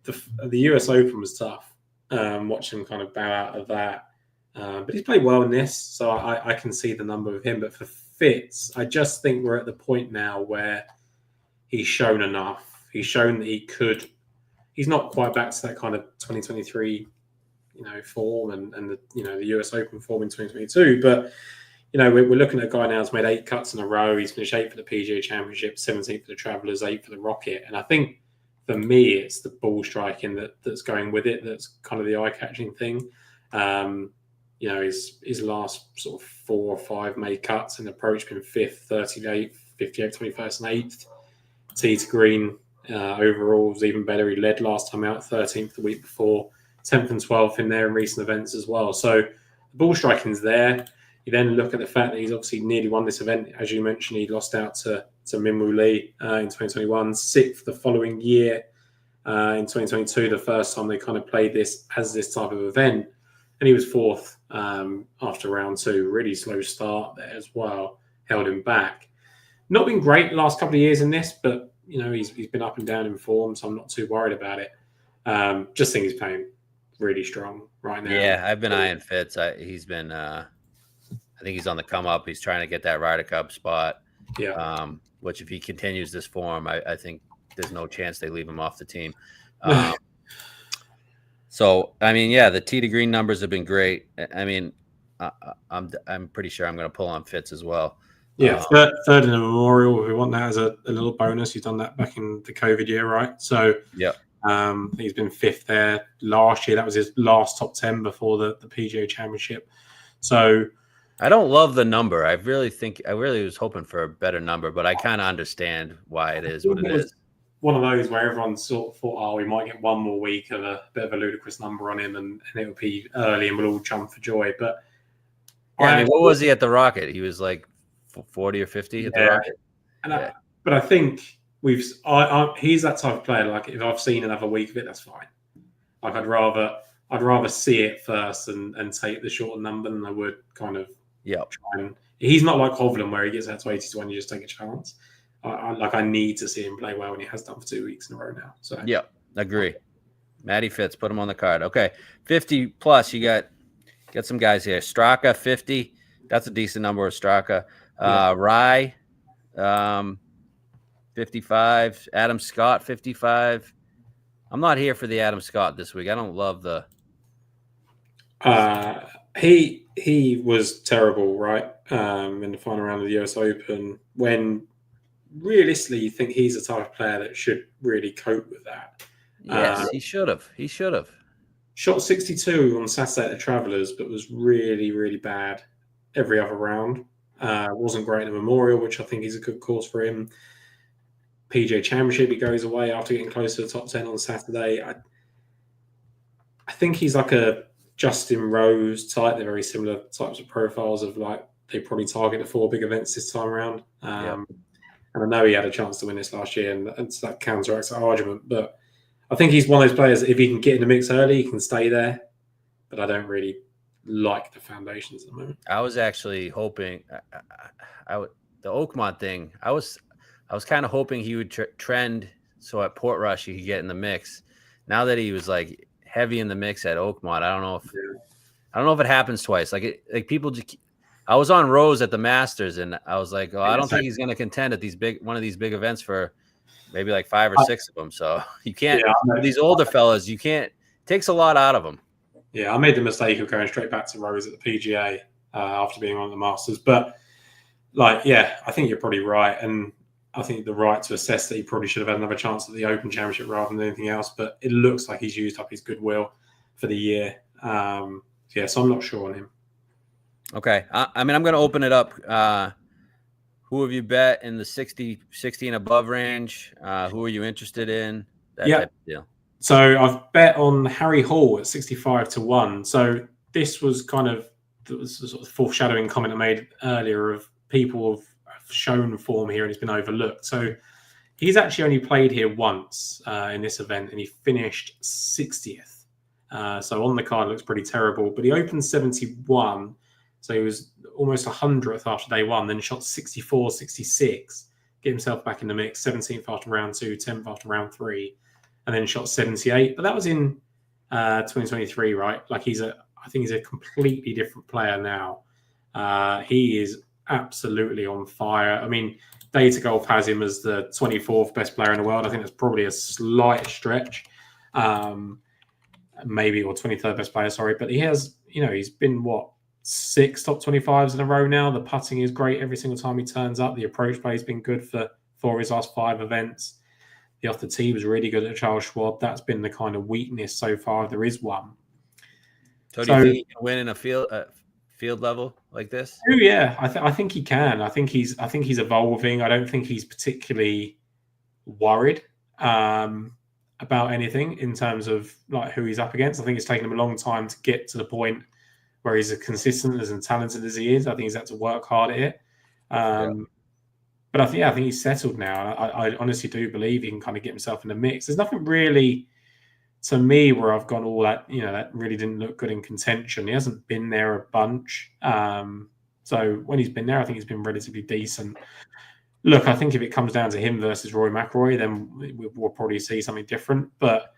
the US Open was tough. Watch him kind of bow out of that, but he's played well in this, so I can see the number of him. But for Fitz, I just think we're at the point now where he's shown enough. He's shown that he could. He's not quite back to that kind of 2023, form and the the US Open form in 2022. But we're looking at a guy now who's made 8 cuts in a row. He's finished 8th for the PGA Championship, 17th for the Travelers, 8th for the Rocket, and I think for me it's the ball striking that's going with it. That's kind of the eye-catching thing. His last sort of 4 or 5 made cuts and approach been 5th, 38th, 58th, 21st, and 8th. Tee to green. Overall was even better. He led last time out, 13th the week before, 10th and 12th in there in recent events as well. So the ball striking's there. You then look at the fact that he's obviously nearly won this event. As you mentioned, he lost out to Minwoo Lee in 2021, 6th the following year in 2022, the first time they kind of played this as this type of event. And he was 4th after round 2. Really slow start there as well, held him back. Not been great the last couple of years in this, but he's been up and down in form, so I'm not too worried about it. Just think he's playing really strong right now. Yeah, I've been eyeing Fitz. He's been. I think he's on the come up. He's trying to get that Ryder Cup spot. Yeah. Which if he continues this form, I think there's no chance they leave him off the team. So I mean, yeah, the tee to green numbers have been great. I mean, I'm pretty sure I'm going to pull on Fitz as well. Yeah, third in a Memorial. If we want that as a little bonus, he's done that back in the COVID year, right? So yeah, he's been fifth there last year. That was his last top 10 before the PGA Championship. So I don't love the number. I really was hoping for a better number, but I kind of understand why it is what it is. One of those where everyone sort of thought, oh, we might get one more week of a bit of a ludicrous number on him, and it'll be early, and we'll all jump for joy. But yeah, I mean, what was he at the Rocket? He was like 40 or 50 at the Rocket. But I think he's that type of player. Like if I've seen another week of it, that's fine. Like I'd rather see it first and take the shorter number than I would kind of try and. He's not like Hovland where he gets out to 80 to 1, you just take a chance. I need to see him play well, and he has done for 2 weeks in a row now. So yeah, agree. Matty Fitz, put him on the card. Okay, 50 plus. You got some guys here. Straka 50. That's a decent number of Straka. Rye 55. Adam Scott 55. I'm not here for the Adam Scott this week. I don't love the. He was terrible, right? In the final round of the US Open, when realistically you think he's the type of player that should really cope with that. Yes, he should have. He should have. Shot 62 on Saturday at the Travellers, but was really, really bad every other round. Wasn't great in the Memorial, which I think is a good course for him. PGA Championship, he goes away after getting close to the top 10 on Saturday. I think he's like a Justin Rose type. They're very similar types of profiles of like they probably target the 4 big events this time around. And I know he had a chance to win this last year, and so that counteracts that argument. But I think he's one of those players that if he can get in the mix early, he can stay there. But I don't really like the foundations at the moment. I was actually hoping the Oakmont thing. I was kind of hoping he would trend so at Portrush he could get in the mix. Now that he was like heavy in the mix at Oakmont, I don't know if it happens twice. Like people just. I was on Rose at the Masters, and I was like, I don't think he's going to contend at one of these big events for maybe like 5 or 6 of them. So you can't. These older fellas, you can't. It takes a lot out of them. Yeah, I made the mistake of going straight back to Rose at the PGA after being on the Masters, but I think you're probably right, and I think the right to assess that he probably should have had another chance at the Open Championship rather than anything else. But it looks like he's used up his goodwill for the year. So I'm not sure on him. Okay. I mean, I'm going to open it up. Who have you bet in the 60 and above range? Who are you interested in? That type of deal. So I've bet on Harry Hall at 65 to 1. So this was kind of the sort of foreshadowing comment I made earlier of people have shown form here and it's been overlooked. So he's actually only played here once in this event, and he finished 60th. So on the card looks pretty terrible, but he opened 71. So he was almost 100th after day one, then shot 64, 66, get himself back in the mix, 17th after round 2, 10th after round 3, and then shot 78. But that was in 2023, right? Like I think he's a completely different player now. He is absolutely on fire. I mean, Data Golf has him as the 24th best player in the world. I think that's probably a slight stretch. Maybe, or 23rd best player, sorry. But he has, he's been 6 top 25s in a row now. The putting is great every single time he turns up. The approach play has been good for his last 5 events. The off the tee was really good at Charles Schwab. That's been the kind of weakness so far. There is one. So do you think he can win in a field level like this? Oh yeah, I think he can. I think he's evolving. I don't think he's particularly worried about anything in terms of like who he's up against. I think it's taken him a long time to get to the point where he's as consistent and talented as he is. I think he's had to work hard at it. But I think he's settled now. I honestly do believe he can kind of get himself in the mix. There's nothing really, to me, where I've gone all that, that really didn't look good in contention. He hasn't been there a bunch. So when he's been there, I think he's been relatively decent. Look, I think if it comes down to him versus Rory McIlroy, then we'll probably see something different. But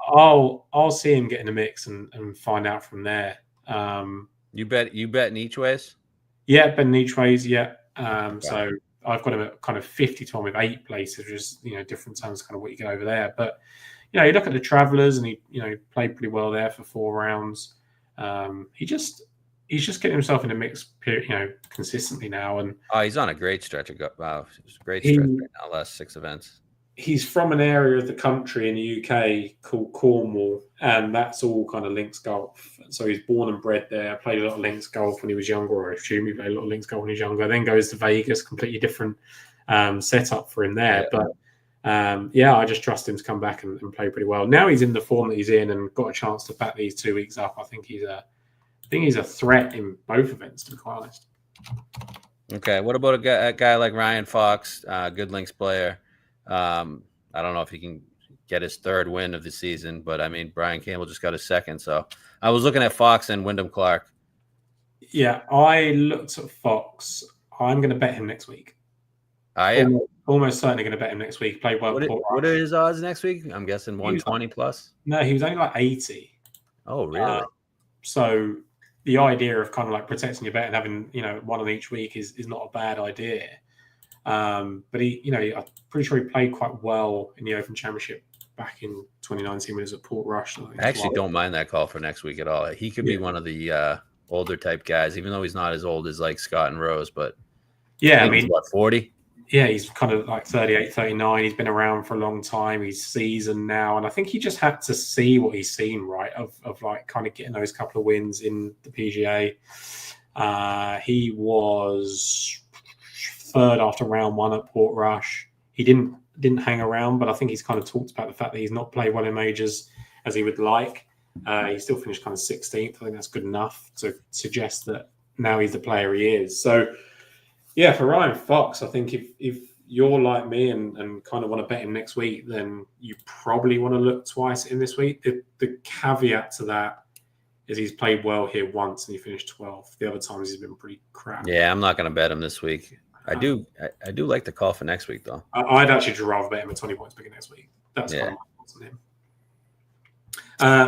I'll see him get in the mix and find out from there. You bet in each ways? Yeah, Ben each ways, yeah. Okay. So I've got him at kind of 50 to 1 with 8 places, which is, different terms kind of what you get over there. But, you look at the Travellers and he, played pretty well there for 4 rounds. He's just getting himself in the mix, consistently now. And he's on a great stretch. Wow, it's a great stretch right now, last 6 events. He's from an area of the country in the UK called Cornwall, and that's all kind of links golf. So he's born and bred there, played a lot of links golf when he was younger, or I assume he played a lot of links golf when he was younger, then goes to Vegas, completely different setup for him there. Yeah. But I just trust him to come back and play pretty well. Now he's in the form that he's in and got a chance to back these 2 weeks up. I think he's a threat in both events, to be quite honest. Okay, what about a guy like Ryan Fox, good links player? I don't know if he can get his 3rd win of the season, but I mean, Brian Campbell just got his 2nd. So I was looking at Fox and Wyndham Clark. Yeah, I looked at Fox. I'm going to bet him next week. I am almost certainly going to bet him next week. Played well. What are his odds next week? I'm guessing 120 plus. No, he was only like 80. Oh, really? So the idea of kind of like protecting your bet and having, one on each week is not a bad idea. But he, I'm pretty sure he played quite well in the Open Championship back in 2019 when he was at Portrush. I actually don't mind that call for next week at all. He could be one of the older type guys, even though he's not as old as like Scott and Rose. But I mean, what, 40? Yeah, he's kind of like 38, 39. He's been around for a long time. He's seasoned now. And I think he just had to see what he's seen, right, of like kind of getting those couple of wins in the PGA. He was 3rd after round 1 at Portrush. He didn't hang around, but I think he's kind of talked about the fact that he's not played well in majors as he would like. He still finished kind of 16th. I think that's good enough to suggest that now he's the player he is. So, yeah, for Ryan Fox, I think if you're like me and kind of want to bet him next week, then you probably want to look twice in this week. The caveat to that is he's played well here once and he finished 12th. The other times he's been pretty crap. Yeah, I'm not going to bet him this week. I do like the call for next week, though. I'd actually rather bet him at 20 points bigger next week. That's kind of my thoughts on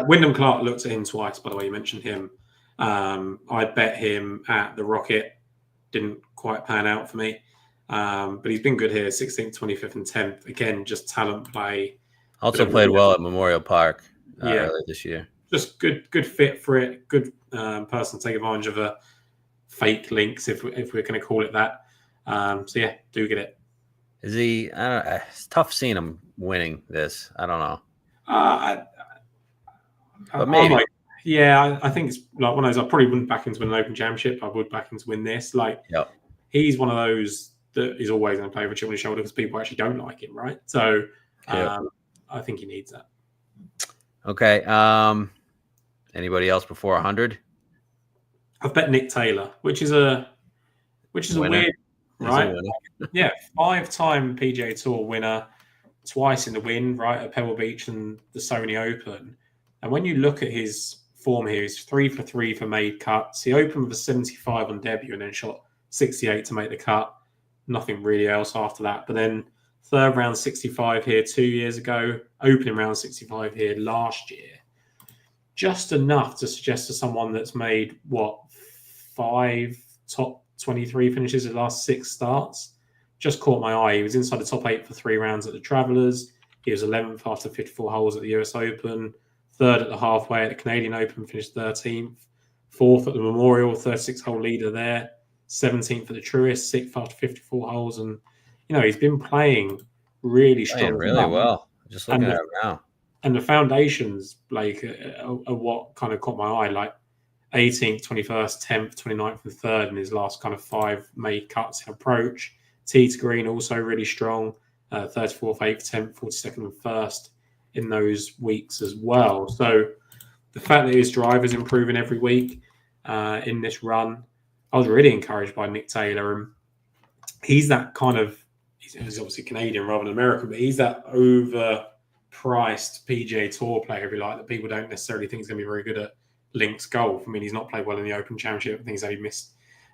him. Wyndham Clark looked at him twice, by the way, you mentioned him. I bet him at the Rocket. Didn't quite pan out for me. But he's been good here, 16th, 25th, and 10th. Again, just talent play. Also played well at Memorial Park earlier this year. Just good fit for it. Good person to take advantage of a fake links, if we're going to call it that. Do get it. Is he? I don't know. It's tough seeing him winning this. I don't know. But maybe. I think it's like one of those. I probably wouldn't back him to win an Open Championship. I would back him to win this. He's one of those that is always going to play with a chip on his shoulder because people actually don't like him, right? So I think he needs that. Okay. Anybody else before 100? I've bet Nick Taylor, which is a weird, right? Yeah, 5-time PGA Tour winner, twice in the win, right, at Pebble Beach and the Sony Open. And when you look at his form here, he's 3 for 3 for made cuts. He opened with a 75 on debut and then shot 68 to make the cut. Nothing really else after that. But then 3rd round 65 here 2 years ago, opening round 65 here last year. Just enough to suggest to someone that's made, 5 top 23 finishes in the last 6 starts. Just caught my eye. He was inside the top 8 for 3 rounds at the Travellers. He was 11th after 54 holes at the US Open. 3rd at the halfway at the Canadian Open, finished 13th. 4th at the Memorial, 36-hole leader there. 17th at the Truist, 6th after 54 holes. And, he's been playing really strong. Really well. Just looking at it now. And the foundations, Blake, are what kind of caught my eye. Like 18th, 21st, 10th, 29th, and 3rd in his last kind of 5 made cuts in approach. Tee to green also really strong. 34th, 8th, 10th, 42nd, and 1st in those weeks as well. So the fact that his drive is improving every week in this run, I was really encouraged by Nick Taylor. And he's that kind of, he's obviously Canadian rather than American, but he's that overpriced PGA Tour player, if you like, that people don't necessarily think is going to be very good at links golf. I mean, he's not played well in the Open Championship. I think he's only missed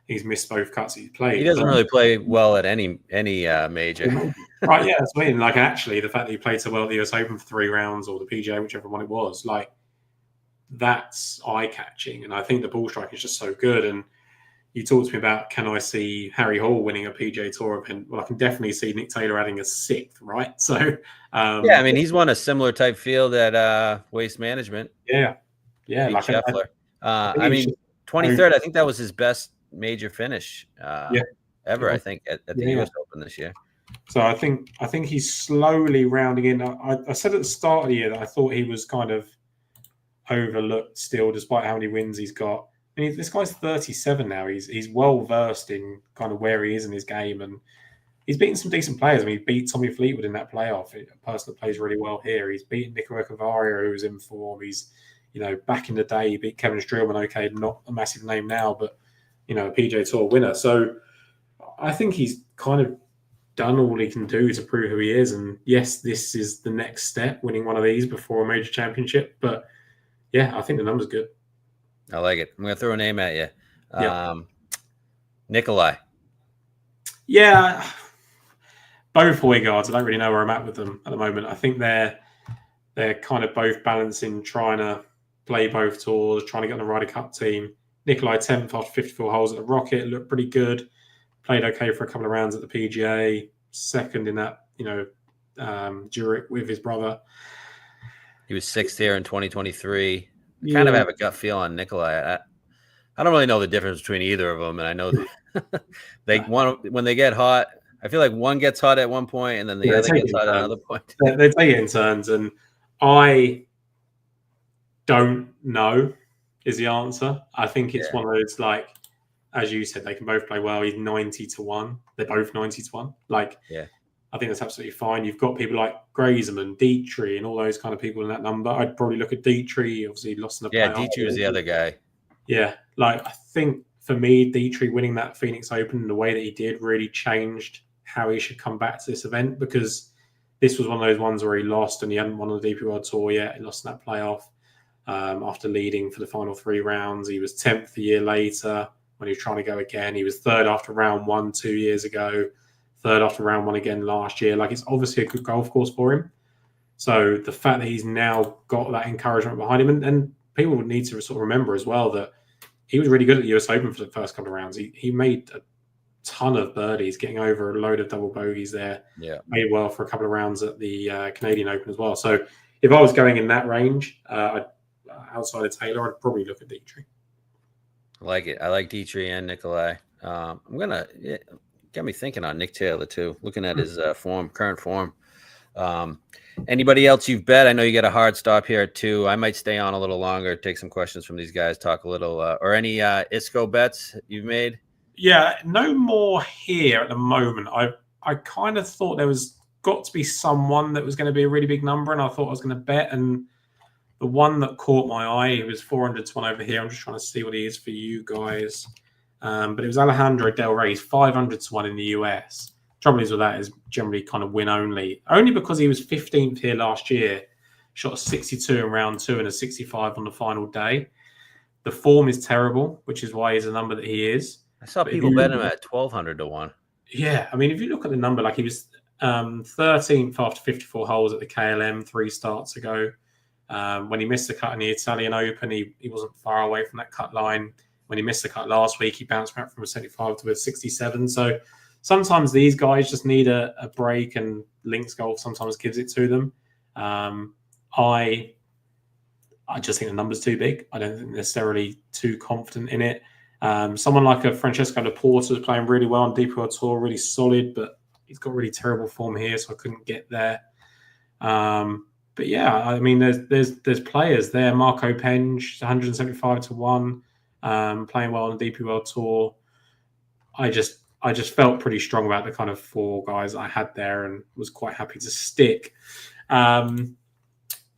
he's missed both cuts he's played. He doesn't really play well at any major. Right, yeah, that's what I mean. Like, actually, the fact that he played so well at the US Open for 3 rounds or the PGA, whichever one it was, like, that's eye-catching. And I think the ball strike is just so good. And you talked to me about, can I see Harry Hall winning a PGA Tour event? Well, I can definitely see Nick Taylor adding a 6th, right? So, yeah, I mean, he's won a similar type field at Waste Management. Yeah, Beat like Scheffler. I mean, 23rd. I think that was his best major finish ever. I think at the US Open this year. So I think he's slowly rounding in. I said at the start of the year that I thought he was kind of overlooked still, despite how many wins he's got. I mean, this guy's 37 now. He's well versed in kind of where he is in his game, and he's beaten some decent players. I mean, he beat Tommy Fleetwood in that playoff, a person that plays really well here. He's beaten Nicola Cavario, who was in form. He's, back in the day, he beat Kevin Streelman. Okay, not a massive name now, but a PGA Tour winner. So I think he's kind of done all he can do to prove who he is. And yes, this is the next step, winning one of these before a major championship. But yeah, I think the number's good. I like it. I'm going to throw a name at you. Nikolai. Yeah. Both Hawaii guards. I don't really know where I'm at with them at the moment. I think they're kind of both balancing, trying to play both tours, trying to get on the Ryder Cup team. Nikolai 10th after 54 holes at the Rocket, looked pretty good. Played okay for a couple of rounds at the PGA. Second in that, Zurich with his brother. He was 6th here in 2023. I kind of have a gut feel on Nikolai. I don't really know the difference between either of them, and I know when they get hot, I feel like one gets hot at one point, and then the other gets hot at another point. They take it in turns, and I don't know is the answer. I think it's one of those, like, as you said, they can both play well. He's 90-1. They're both 90-1. I think that's absolutely fine. You've got people like Grazeman, Dietrich, and all those kind of people in that number. I'd probably look at Dietrich. Obviously, lost in the playoff. Dietrich was the other guy. Yeah, I think for me, Dietrich winning that Phoenix Open in the way that he did really changed how he should come back to this event, because this was one of those ones where he lost and he hadn't won on the DP World Tour yet. He lost in that playoff after leading for the final 3 rounds. He was 10th a year later when he was trying to go again. He was 3rd after round 1 2 years ago. 3rd after round 1 again last year. It's obviously a good golf course for him. So the fact that he's now got that encouragement behind him, and people would need to sort of remember as well that he was really good at the US Open for the first couple of rounds. He made a ton of birdies, getting over a load of double bogeys there. Yeah. Made well for a couple of rounds at the Canadian Open as well. So if I was going in that range, outside of Taylor, I'd probably look at Dietrich. I like it. I like Dietrich and Nikolai. I'm going to... Got me thinking on Nick Taylor too, looking at his current form. Anybody else you've bet? I know you got a hard stop here at 2. I might stay on a little longer, take some questions from these guys, talk a little, or any ISCO bets you've made? Yeah, no more here at the moment. I kind of thought there was got to be someone that was going to be a really big number, and I thought I was going to bet. And the one that caught my eye, it was 400-1 over here. I'm just trying to see what he is for you guys. But it was Alejandro Del Rey, 500-1 in the US. Trouble is with that is generally kind of win only because he was 15th here last year, shot a 62 in round 2 and a 65 on the final day. The form is terrible, which is why he's a number that he is. I saw people bet him at 1,200-1. Yeah, I mean, if you look at the number, he was 13th after 54 holes at the KLM 3 starts ago. When he missed the cut in the Italian Open, he wasn't far away from that cut line. When he missed the cut last week, he bounced back from a 75 to a 67. So sometimes these guys just need a break, and links golf sometimes gives it to them. I just think the number's too big. I don't think necessarily too confident in it. Someone like a Francesco Laporta is playing really well on DP World Tour, really solid, but he's got really terrible form here, so I couldn't get there. But yeah, I mean, there's players there. Marco Penge, 175-1. Playing well on the DP World Tour. I just felt pretty strong about the kind of 4 guys I had there and was quite happy to stick. The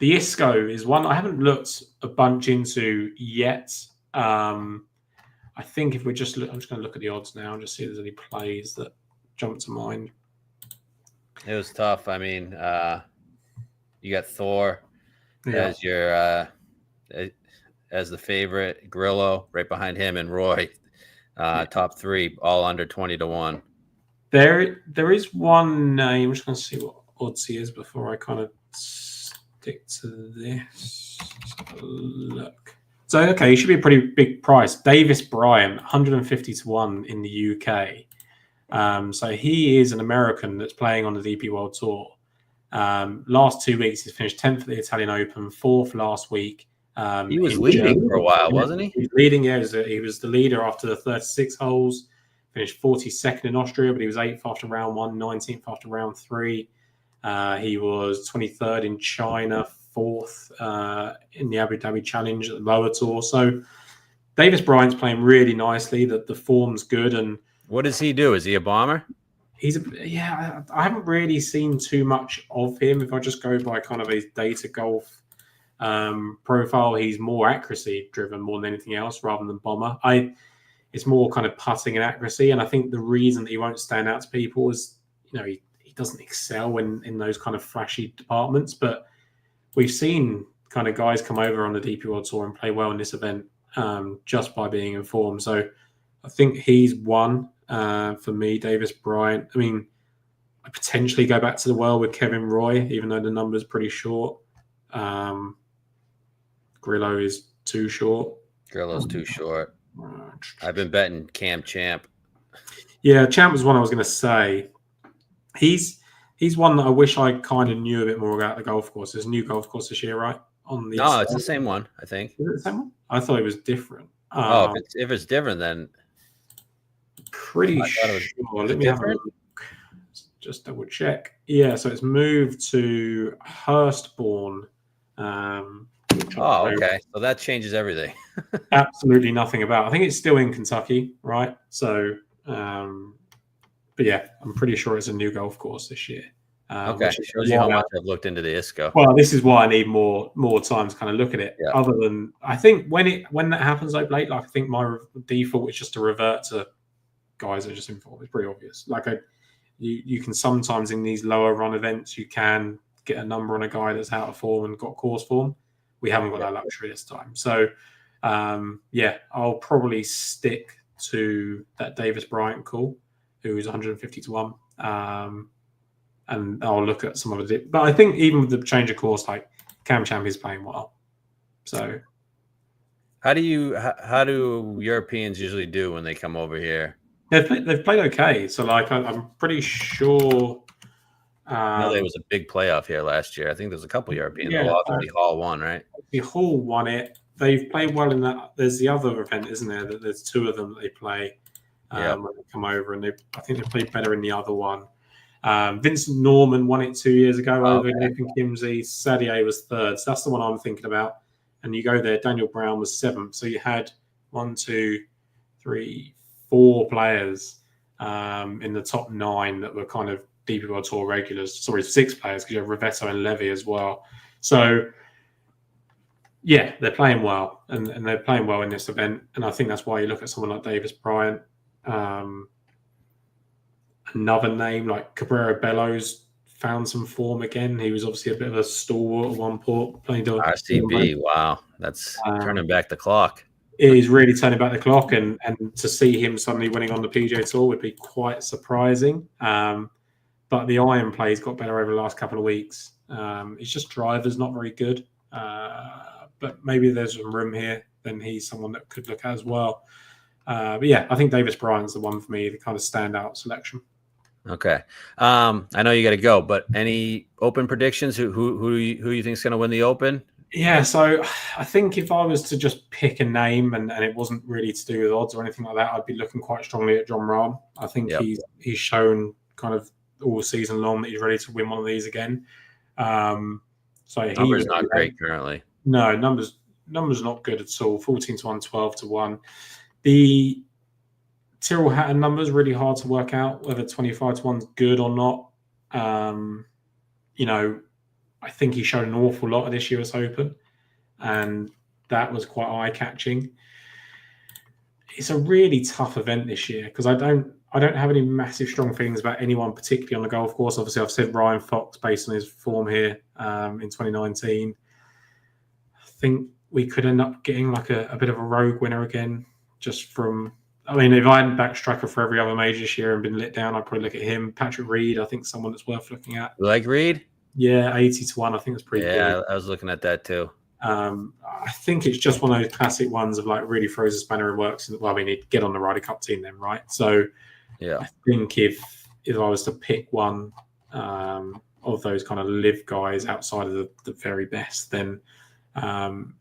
ISCO is one I haven't looked a bunch into yet. I think if we're just I'm just going to look at the odds now and just see if there's any plays that jump to mind. It was tough. I mean, you got Thor as your as the favorite, Grillo right behind him, and Roy. Top three, all under 20-1. There is one name. I'm just going to see what odds he is before I kind of stick to this. Let's have a look. So, okay, he should be a pretty big price. Davis Bryant, 150-1 in the UK. So he is an American that's playing on the DP World Tour. Last 2 weeks, he's finished 10th at the Italian Open, 4th last week. He was leading for a while, wasn't he? He was leading, yeah. He was the leader after the 36 holes. Finished 42nd in Austria, but he was 8th after round 1, 19th after round 3. He was 23rd in China, 4th in the Abu Dhabi Challenge at the lower tour. So Davis Bryant's playing really nicely. The form's good. And what does he do? Is he a bomber? I haven't really seen too much of him. If I just go by kind of his data golf profile, he's more accuracy driven more than anything else rather than bomber. It's more kind of putting and accuracy. And I think the reason that he won't stand out to people is, he doesn't excel in those kind of flashy departments. But we've seen kind of guys come over on the DP World Tour and play well in this event just by being informed. So I think he's one for me, Davis Bryant. I mean, I potentially go back to the well with Kevin Roy, even though the number's pretty short. Grillo is too short. Grillo's too short. I've been betting Cam Champ. Yeah, Champ was one I was going to say. He's one that I wish I kind of knew a bit more about the golf course. There's a new golf course this year, right? No, it's the same one, I think. Is it the same one? I thought it was different. If it's different, then pretty sure. Let me have a look. Just double check. Yeah, so it's moved to Hurstbourne. Okay. So that changes everything. Absolutely nothing about. I think it's still in Kentucky, right? So, but yeah, I'm pretty sure it's a new golf course this year. Okay, shows you how much I've looked into the ISCO. Well, this is why I need more time to kind of look at it. Yeah. Other than, I think when that happens, like Blake, I think my default is just to revert to guys that are just informed. It's pretty obvious. You can sometimes in these lower run events, you can get a number on a guy that's out of form and got course form. We haven't got that luxury this time. So, I'll probably stick to that Davis Bryant call, who is 150-1. And I'll look at some of it. But I think even with the change of course, like Cam Champ is playing well. So, how do Europeans usually do when they come over here? They've played okay. So, I'm pretty sure. There was a big playoff here last year. I think there's a couple Europeans. Hall won, right? The Hall won it. They've played well in that. There's the other event, isn't there? That there's two of them that they play when they come over, and I think they played better in the other one. Vincent Norman won it 2 years ago over Nathan Kimsey. Sadier was third. So that's the one I'm thinking about. And you go there, Daniel Brown was seventh. So you had 1, 2, 3, 4 players in the top 9 that were kind of DP World Tour regulars. Sorry, 6 players because you have Rivetto and Levy as well. So, yeah, they're playing well. And they're playing well in this event. And I think that's why you look at someone like Davis Bryant. Another name like Cabrera Bellows found some form again. He was obviously a bit of a stalwart at one point. Playing RCB, wow. That's turning back the clock. It is really turning back the clock. And to see him suddenly winning on the PGA Tour would be quite surprising. But the iron play's got better over the last couple of weeks. It's just driver's not very good. But maybe there's some room here. Then he's someone that could look at as well. But yeah, I think Davis Bryant's the one for me, the kind of standout selection. Okay. I know you got to go, but any open predictions? Who you think is going to win the Open? Yeah, so I think if I was to just pick a name and it wasn't really to do with odds or anything like that, I'd be looking quite strongly at Jon Rahm. I think he's shown kind of all season long that he's ready to win one of these again. So numbers not great currently. No, numbers not good at all. 14-1, 12-1. The Tyrrell Hatton numbers really hard to work out whether 25-1 is good or not. I think he showed an awful lot at this US Open, and that was quite eye-catching. It's a really tough event this year because I don't have any massive strong feelings about anyone particularly on the golf course. Obviously, I've said Ryan Fox based on his form here in 2019. I think we could end up getting like a bit of a rogue winner again, just from I mean, if I hadn't backed Striker for every other major this year and been let down, I'd probably look at him. Patrick Reed, I think someone that's worth looking at. You like Reed? Yeah, 80-1. I think that's pretty good. Yeah, I was looking at that too. I think it's just one of those classic ones of like really throws a spanner and works. Well, we need to get on the Ryder Cup team then, right? So yeah, I think if I was to pick one of those kind of live guys outside of the very best, then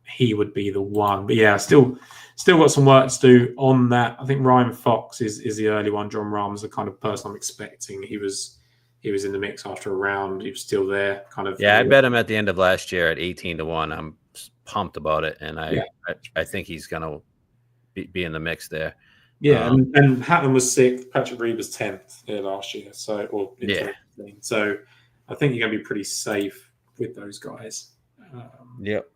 he would be the one. But yeah, still got some work to do on that. I think Ryan Fox is the early one. John Rahm's the kind of person I'm expecting. He was in the mix after a round. He was still there, kind of. Yeah, I bet him at the end of last year at 18-1. I'm pumped about it, and I think he's gonna be in the mix there. Yeah, and Hatton was 6th. Patrick Reed was 10th last year. So So I think you're going to be pretty safe with those guys. Yep.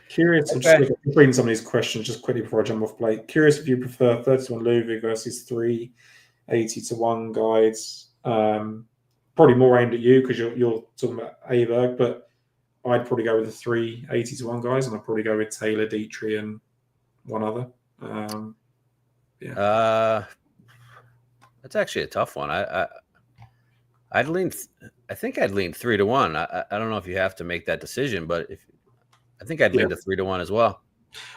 Curious. I'm just reading some of these questions just quickly before I jump off plate. Curious if you prefer 30-1 Ludwig versus 3 80-1 guides. Probably more aimed at you because you're talking about Aberg, but I'd probably go with the 3 80-1 guys, and I'd probably go with Taylor, Dietrich, and one other. That's actually a tough one. I'd lean. I think I'd lean 3-1. I don't know if you have to make that decision, but I think I'd lean to 3-1 as well.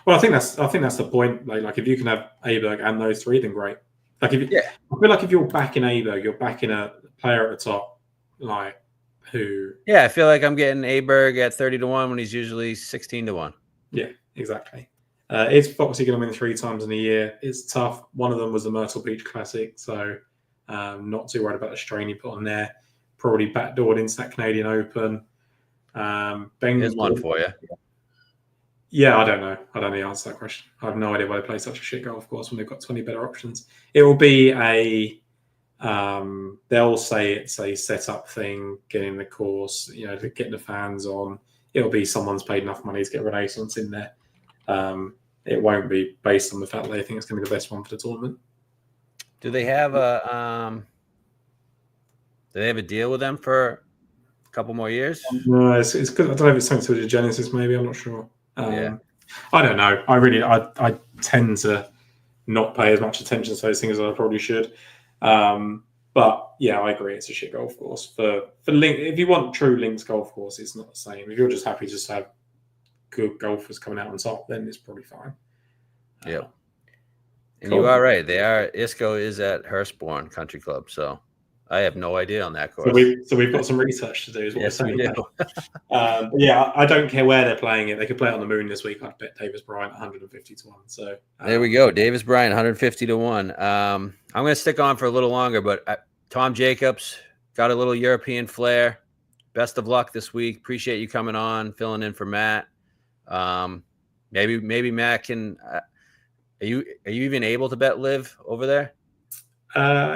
Well, I think that's the point. Like if you can have Aberg and those 3, then great. Like I feel like if you're backing Aberg, you're backing a player at the top, like who. Yeah, I feel like I'm getting Aberg at 30-1 when he's usually 16-1. Yeah, exactly. Is Foxy going to win 3 times in a year? It's tough. One of them was the Myrtle Beach Classic, so not too worried about the strain he put on there. Probably backdoored into that Canadian Open. Here's one for you. Yeah, I don't know. I don't know the answer to that question. I have no idea why they play such a shit golf course when they've got 20 better options. It will be they'll say it's a setup thing, getting the course, getting the fans on. It'll be someone's paid enough money to get Renaissance in there. It won't be based on the fact that they think it's going to be the best one for the tournament. Do they have a deal with them for a couple more years? No, it's good. I don't know if it's something to do with Genesis. Maybe I'm not sure. I don't know. I tend to not pay as much attention to those things as I probably should. But yeah, I agree. It's a shit golf course for Link. If you want true links golf course, it's not the same. If you're just happy just to have good golfers coming out on top, then it's probably fine. Yeah. And cool. You are right. ISCO is at Hurstbourne Country Club, so I have no idea on that course. So we've got some research to do. Is what yes, we do. Yeah, I don't care where they're playing it. They could play it on the moon this week. I'd bet Davis Bryant 150-1. So there we go. Davis Bryant 150-1. I'm going to stick on for a little longer, but Tom Jacobs got a little European flair. Best of luck this week. Appreciate you coming on, filling in for Matt. Maybe Matt can. Are you even able to bet live over there?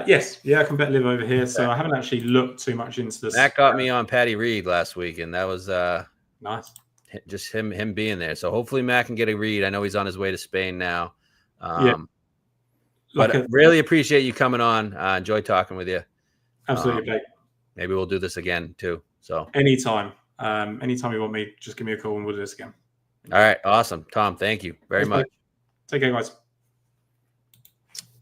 Yes. Yeah, I can bet live over here. So I haven't actually looked too much into this. Matt got me on Patty Reed last week, and that was nice. Just him being there. So hopefully Matt can get a read. I know he's on his way to Spain now. But really appreciate you coming on. Enjoy talking with you. Absolutely, Blake. Maybe we'll do this again too. So anytime you want me, just give me a call and we'll do this again. All right, awesome, Tom. Thank you very much. Take care, guys.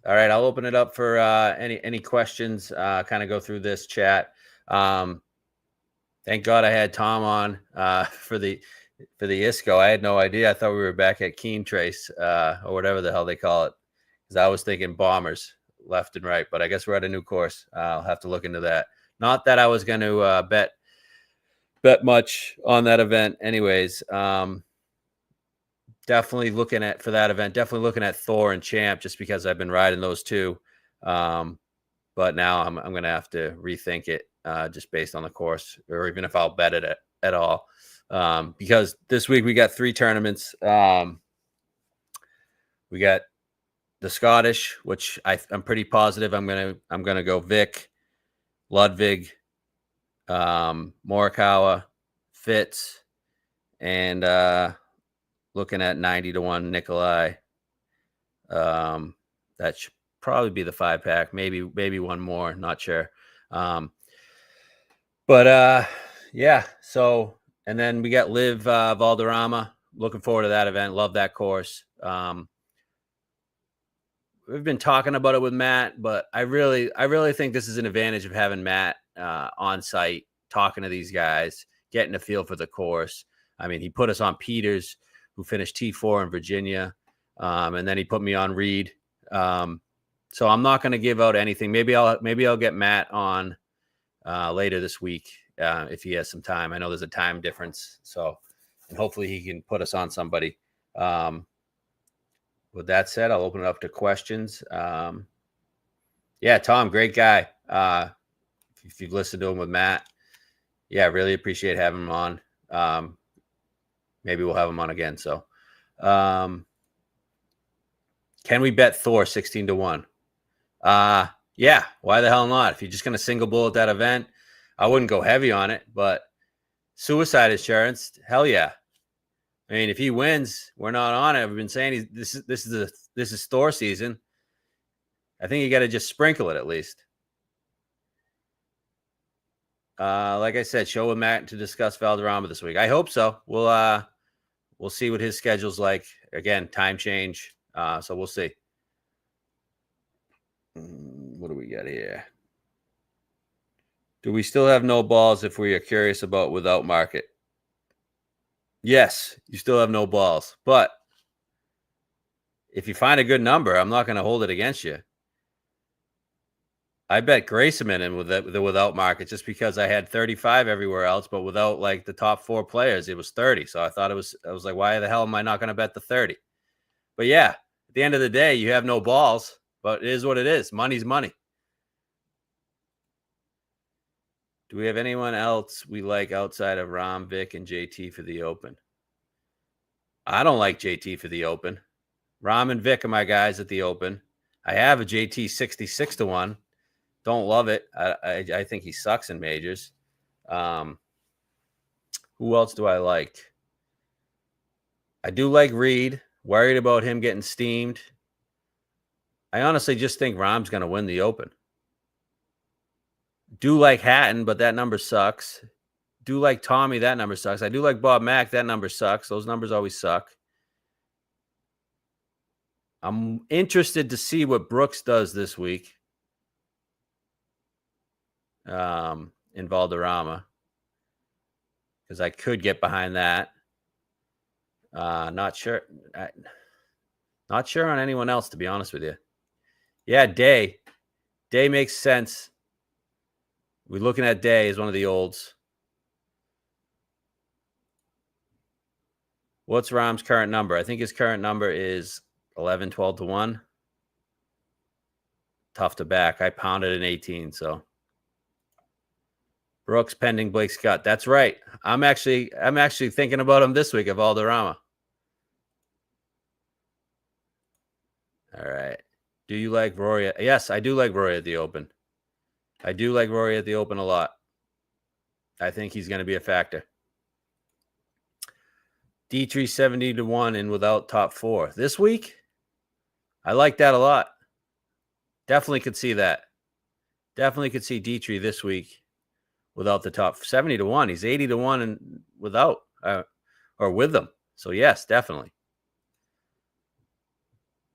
All right, I'll open it up for any questions. Kind of go through this chat. Thank God I had Tom on for the ISCO. I had no idea. I thought we were back at Keen Trace or whatever the hell they call it, because I was thinking bombers left and right. But I guess we're at a new course. I'll have to look into that. Not that I was going to bet much on that event, anyways. Definitely looking at for that event. Definitely looking at Thor and Champ just because I've been riding those two. But now I'm going to have to rethink it just based on the course, or even if I'll bet it at all. Because this week we got 3 tournaments. We got the Scottish, which I'm pretty positive I'm gonna go Vic, Ludwig, Morikawa, Fitz, and looking at 90-1 Nikolai. That should probably be the 5-pack. Maybe one more. Not sure. But yeah. So and then we got Liv Valderrama. Looking forward to that event. Love that course. we've been talking about it with Matt, but I really think this is an advantage of having Matt on site, talking to these guys, getting a feel for the course. I mean, he put us on Peters, who finished T4 in Virginia, and then he put me on Reed. So I'm not going to give out anything. Maybe I'll get Matt on later this week if he has some time. I know there's a time difference, so and hopefully he can put us on somebody. With that said, I'll open it up to questions. Yeah, Tom, great guy. If you've listened to him with Matt, yeah, really appreciate having him on. Maybe we'll have him on again. So, can we bet Thor 16-1? Yeah, why the hell not? If you're just going to single bullet that event, I wouldn't go heavy on it, but suicide insurance, hell yeah. I mean, if he wins, we're not on it. We've been saying this is Thor season. I think you got to just sprinkle it at least. Like I said, show with Matt to discuss Valderrama this week. I hope so. We'll see what his schedule's like. Again, time change. So we'll see. What do we got here? Do we still have no balls if we are curious about without market? Yes, you still have no balls. But if you find a good number, I'm not going to hold it against you. I bet Grayson in with the without market just because I had 35 everywhere else, but without like the top 4 players, it was 30. So I was like, why the hell am I not going to bet the 30? But yeah, at the end of the day, you have no balls, but it is what it is. Money's money. Do we have anyone else we like outside of Rom, Vic, and JT for the Open? I don't like JT for the Open. Rom and Vic are my guys at the Open. I have a JT 66-1. Don't love it. I think he sucks in majors. Who else do I like? I do like Reed. Worried about him getting steamed. I honestly just think Rom's going to win the Open. Do like Hatton, but that number sucks. Do like Tommy, that number sucks. I do like Bob Mack, that number sucks. Those numbers always suck. I'm interested to see what Brooks does this week in Valderrama, because I could get behind that. Not sure. Not sure on anyone else, to be honest with you. Yeah, Day. Day makes sense. We're looking at Day as one of the olds. What's Rom's current number? I think his current number is 11-12-1. Tough to back. I pounded an 18, so. Brooks pending Blake Scott. That's right. I'm actually thinking about him this week at Valderrama. All right. Do you like Rory? Yes, I do like Rory at the Open. I do like Rory at the Open a lot. I think he's going to be a factor. D3 70-1 and without top 4 this week. I like that a lot. Definitely could see that. Definitely could see D3 this week without the top 70-1. He's 80-1 and without or with them. So yes, definitely.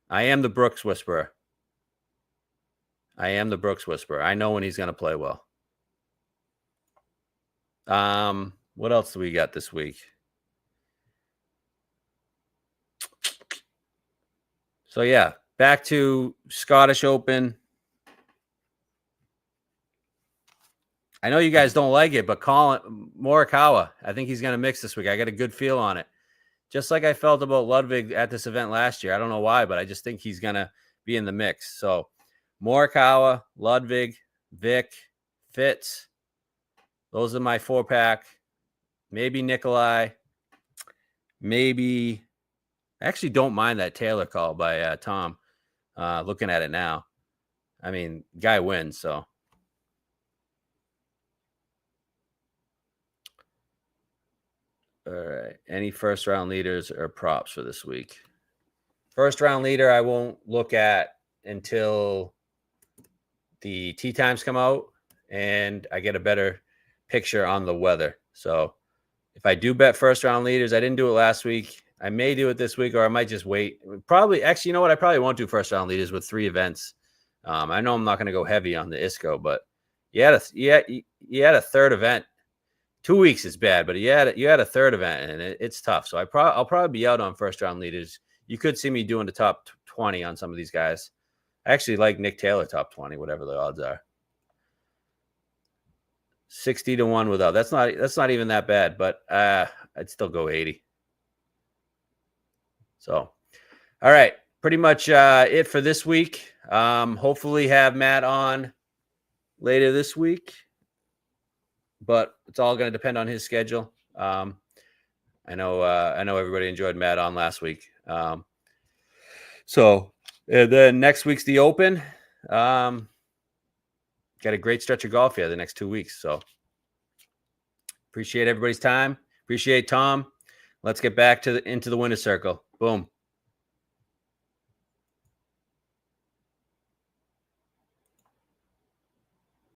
I am the Brooks whisperer. I am the Brooks whisperer. I know when he's going to play well. What else do we got this week? So yeah, back to Scottish Open. I know you guys don't like it, but Colin Morikawa, I think he's going to mix this week. I got a good feel on it. Just like I felt about Ludwig at this event last year. I don't know why, but I just think he's going to be in the mix. So Morikawa, Ludwig, Vic, Fitz. Those are my 4-pack. Maybe Nikolai. Maybe. I actually don't mind that Taylor call by Tom. Looking at it now. I mean, guy wins, so. All right. Any first round leaders or props for this week? First round leader, I won't look at until the tee times come out and I get a better picture on the weather. So if I do bet first round leaders, I didn't do it last week. I may do it this week, or I might just wait. Probably, actually, you know what? I probably won't do first round leaders with 3 events. I know I'm not going to go heavy on the ISCO, but you had a third event. 2 weeks is bad, but you had a third event, and it's tough. So I'll probably be out on first round leaders. You could see me doing the top 20 on some of these guys. I actually like Nick Taylor top 20, whatever the odds are. 60 to 1 without. That's not even that bad, but I'd still go 80. So, all right, pretty much it for this week. Hopefully have Matt on later this week, but it's all going to depend on his schedule. I know everybody enjoyed Matt on last week. So then next week's the Open. Got a great stretch of golf here the next 2 weeks. So appreciate everybody's time. Appreciate Tom. Let's get back into the winner's circle. Boom.